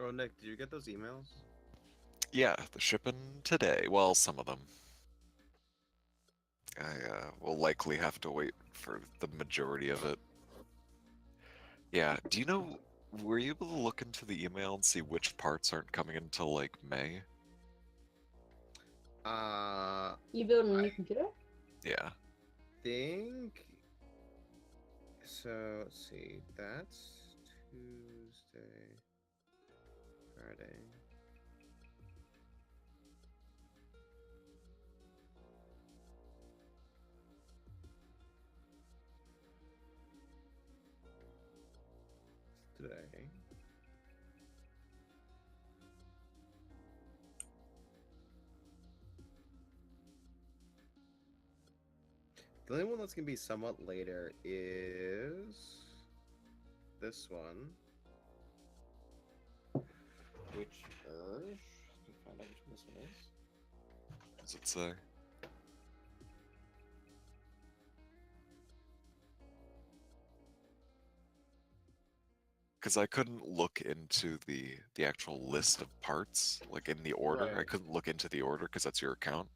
Oh, Nick, did you get those emails? Yeah, the shipping today. Well, some of them. I will likely have to wait for the majority of it. Yeah, do you know, were you able to look into the email and see which parts aren't coming until like May? You build a new computer? Yeah. Think so. Let's see. That's Tuesday, Friday. Today. The only one that's gonna be somewhat later is this one. Which let's find out which one this one is. What does it say? Because I couldn't look into the actual list of parts, like in the order. I Right. couldn't look into the order because that's your account.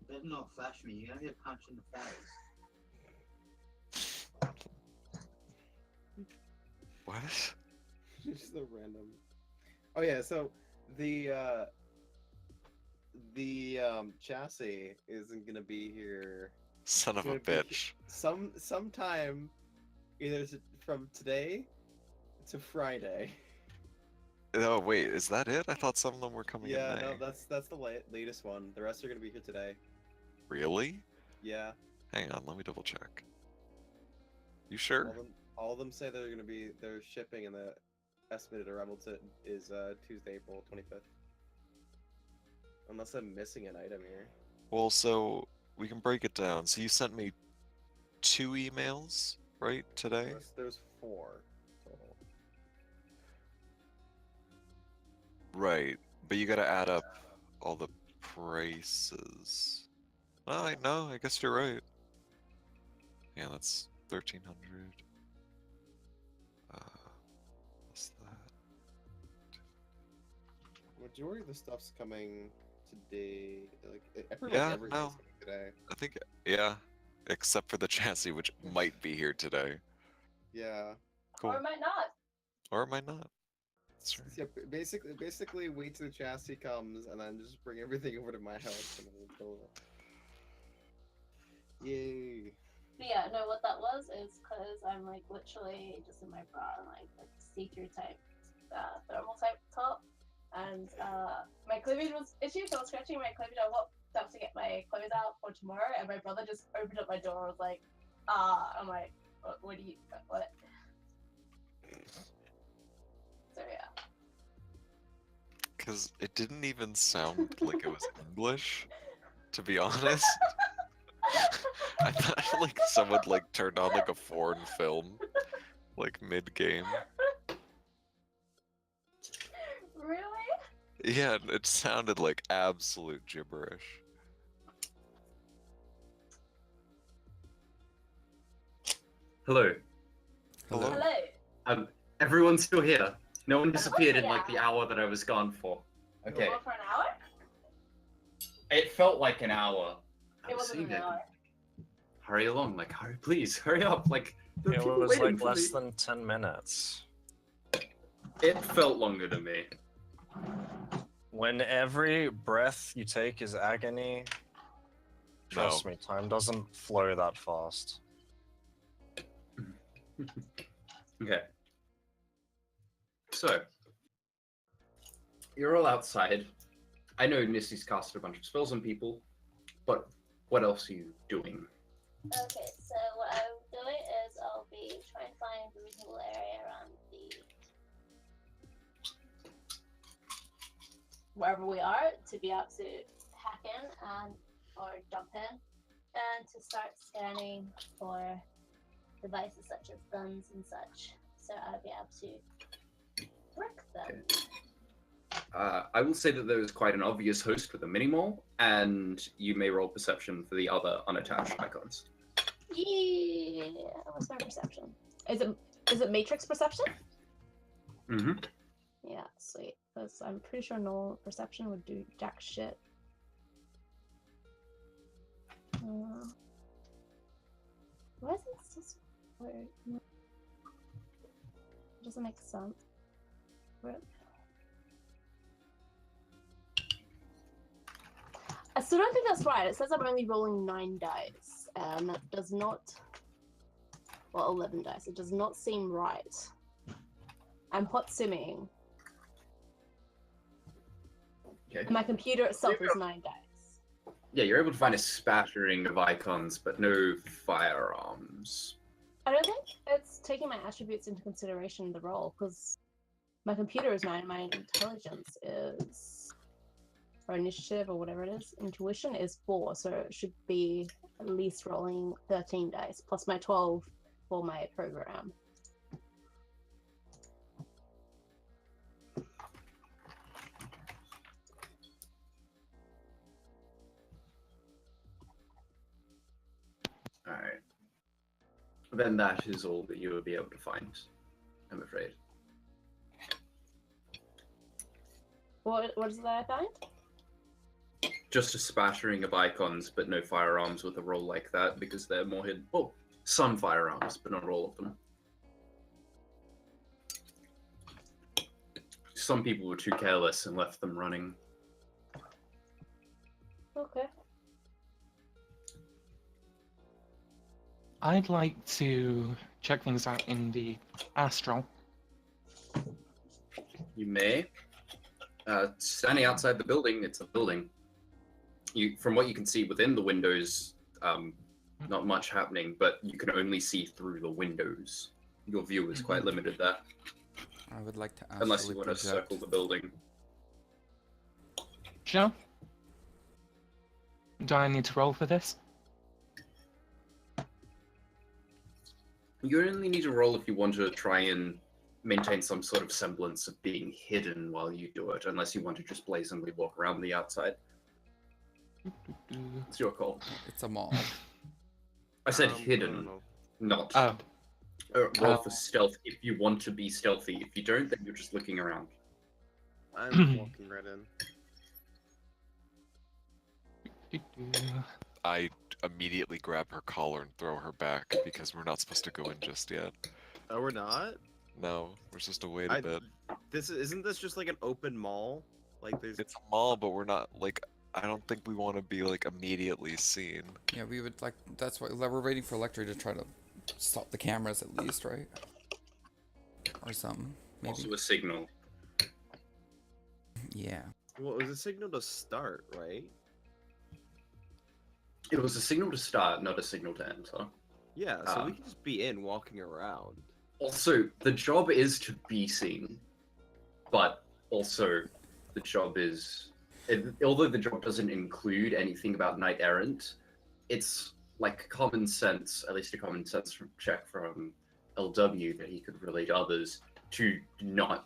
Better not flash me. You're gonna get punched in the face. What? Just a random. Oh yeah, so the chassis isn't gonna be here. Son of It's a gonna be bitch. sometime either from today to Friday. Oh wait, is that it? I thought some of them were coming Yeah, in May. no, that's the latest one. The rest are gonna be here today. Really? Yeah, Hang on, let me double check. You all sure? of them say they're shipping, and the estimated arrival is Tuesday, April 25th. Unless I'm missing an item here. Well, so we can break it down. So you sent me 2 emails, right, today? There's 4 total. Right, but you gotta add up all the prices. Oh, no, I guess you're right. Yeah, that's 1,300. What's that? Majority of the stuff's coming today. Like pretty Yeah, much everything's no. coming today. I think, yeah, except for the chassis, which might be here today. Yeah. Cool. Or it might not. Or it might not. That's right. Yeah, basically wait till the chassis comes and then just bring everything over to my house and we'll build it. Yay. But yeah, no, what that was is because I'm like literally just in my bra and like a see-through type thermal type top, and my cleavage was itchy, so I was scratching my cleavage. I walked up to get my clothes out for tomorrow, and my brother just opened up my door. and was like, I'm like, what do you, what? So yeah. Because it didn't even sound like it was English, to be honest. I thought like someone like turned on like a foreign film, like mid-game. Really? Yeah, it sounded like absolute gibberish. Hello. Hello? Hello. Everyone's still here. No one disappeared in like the hour that I was gone for. Okay. You were for an hour? It felt like an hour. I It was wasn't saying an it. hour. Hurry along, like hurry, please, hurry up, like there are It people was waiting like for less me. than 10 minutes. It felt longer to me. When every breath you take is agony, trust me, time doesn't flow that fast. Okay. So, you're all outside. I know Nisty's casted a bunch of spells on people, but what else are you doing? Okay, so what I'm doing is I'll be trying to find a reasonable area around the wherever we are to be able to hack in and or jump in and to start scanning for devices such as guns and such, so I'll be able to work them. I will say that there is quite an obvious host with a mini-mole, and you may roll perception for the other unattached icons. Yeah, what's my perception? Is it matrix perception? Mm-hmm. Yeah, sweet. Because I'm pretty sure no perception would do jack shit. Why is it so weird? It doesn't make sense. What? I still don't think that's right. It says I'm only rolling 9 dice, and that does not. Well, 11 dice. It does not seem right. I'm hot simming. Okay. And my computer itself is 9 dice. Yeah, you're able to find a spattering of icons, but no firearms. I don't think it's taking my attributes into consideration in the roll, because my computer is 9, my intelligence is, or initiative, or whatever it is, intuition is 4, so it should be at least rolling 13 dice, plus my 12 for my program. Alright. Then that is all that you will be able to find, I'm afraid. What is that I find? Just a spattering of icons, but no firearms with a roll like that, because they're more hidden. Well, some firearms, but not all of them. some people were too careless and left them running. Okay. I'd like to check things out in the astral. You may. Standing outside the building, it's a building. From what you can see within the windows, not much happening, but you can only see through the windows. Your view is quite limited there, I would like to unless astrally you want to project. circle the building. Joe? Do I need to roll for this? You only need to roll if you want to try and maintain some sort of semblance of being hidden while you do it, unless you want to just blazingly walk around the outside. It's your call. It's a mall. I said I don't hidden, know. not Oh, roll for stealth if you want to be stealthy. If you don't, then you're just looking around. I'm walking right in. I immediately grab her collar and throw her back because we're not supposed to go in just yet. Oh, we're not. No, we're supposed to wait a I- bit. Isn't this just like an open mall? Like there's. It's a mall, but we're not like. I don't think we want to be like immediately seen. Yeah, we would like. That's why we're waiting for Electra to try to stop the cameras at least, right? Or something, maybe. Also a signal. Yeah. Well, it was a signal to start, right? It was a signal to start, not a signal to enter. Yeah, so we Um, can just be in walking around. Also, the job is to be seen, but also the job is, although the job doesn't include anything about knight errant, it's like common sense, at least a common sense check from LW that he could relay to others to not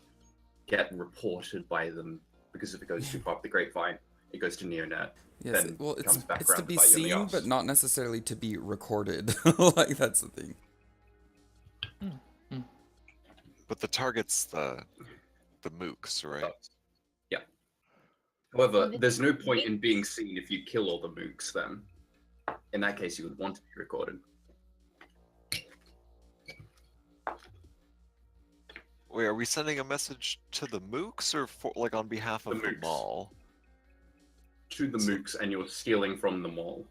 get reported by them, because if it goes too far up the grapevine, it goes to Neonet. Yes. Then Well, comes back it's to around be to bite you in the seen, arse. but not necessarily to be recorded. Like that's the thing. But the target's the mooks, right? Yeah. However, This- there's no point in being seen if you kill all the mooks then. In that case, you would want to be recorded. Wait, are we sending a message to the mooks or for like on behalf of the mooks. mall? To the mooks, and you're stealing from the mall.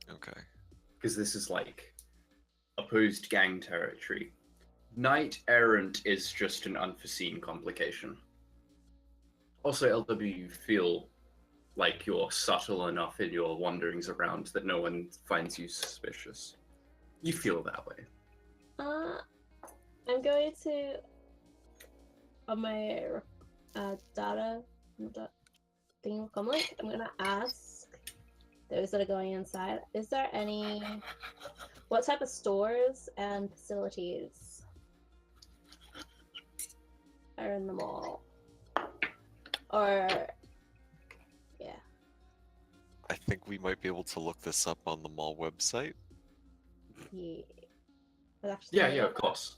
Okay. Because this is like opposed gang territory. Knight errant is just an unforeseen complication. Also, LW, you feel like you're subtle enough in your wanderings around that no one finds you suspicious. You feel that way. I'm going to on my data thing comlink. I'm gonna ask those that are going inside. Is there any? What type of stores and facilities are in the mall? Or yeah. I think we might be able to look this up on the mall website. Yeah. I'd actually Yeah, say yeah, that. of course.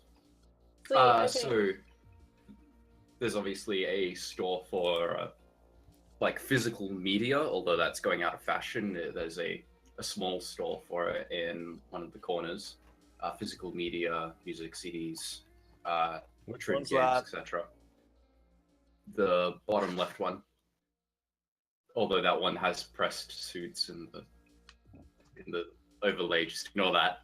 Sweet, okay. So there's obviously a store for like physical media, although that's going out of fashion. There's a small store for it in one of the corners. Physical media, music, CDs, trade one's games, that? etc. The bottom left one. Although that one has pressed suits in the overlay, just ignore that.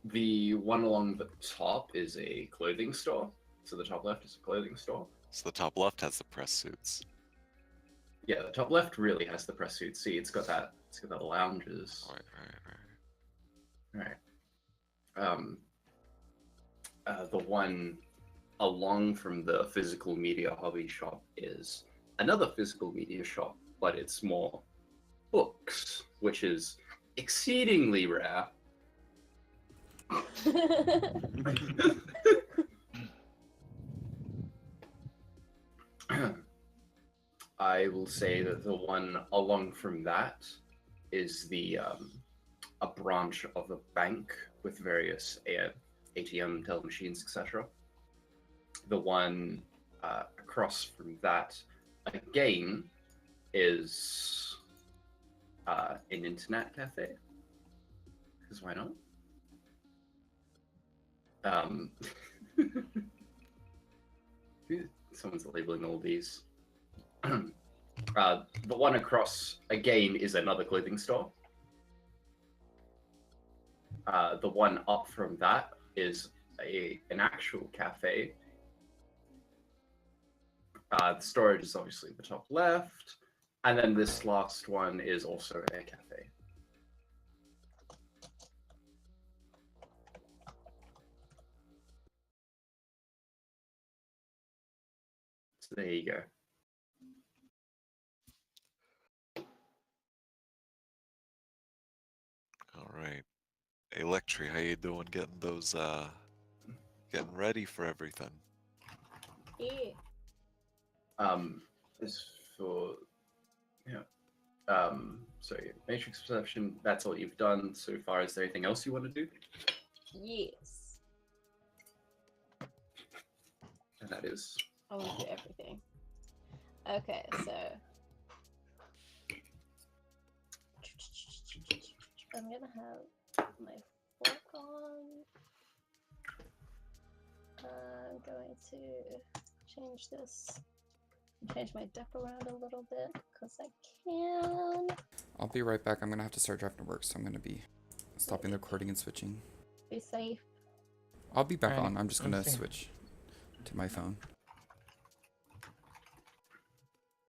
The one along the top is a clothing store. So the top left is a clothing store. So the top left has the press suits. Yeah, the top left really has the press suit. See, it's got the lounges. Right. The one along from the physical media hobby shop is another physical media shop, but it's more books, which is exceedingly rare. I will say that the one along from that is the a branch of a bank with various ATM, teller machines, etc. The one across from that, again, is an internet cafe. Because why not? Someone's labeling all these. The one across again is another clothing store. The one up from that is an actual cafe. The storage is obviously the top left, and then this last one is also a cafe. So there you go. All right. Electri, how you doing getting those getting ready for everything? Yeah. As for sorry, Matrix Perception, that's all you've done so far. Is there anything else you want to do? Yes. And that is I want to do everything. Okay, so I'm gonna have my fork on. I'm going to change this. Change my deck around a little bit because I can. I'll be right back. I'm gonna have to start driving to work, so I'm gonna be stopping the recording and switching. Be safe. I'll be back Alright, on. I'm just gonna okay. switch to my phone.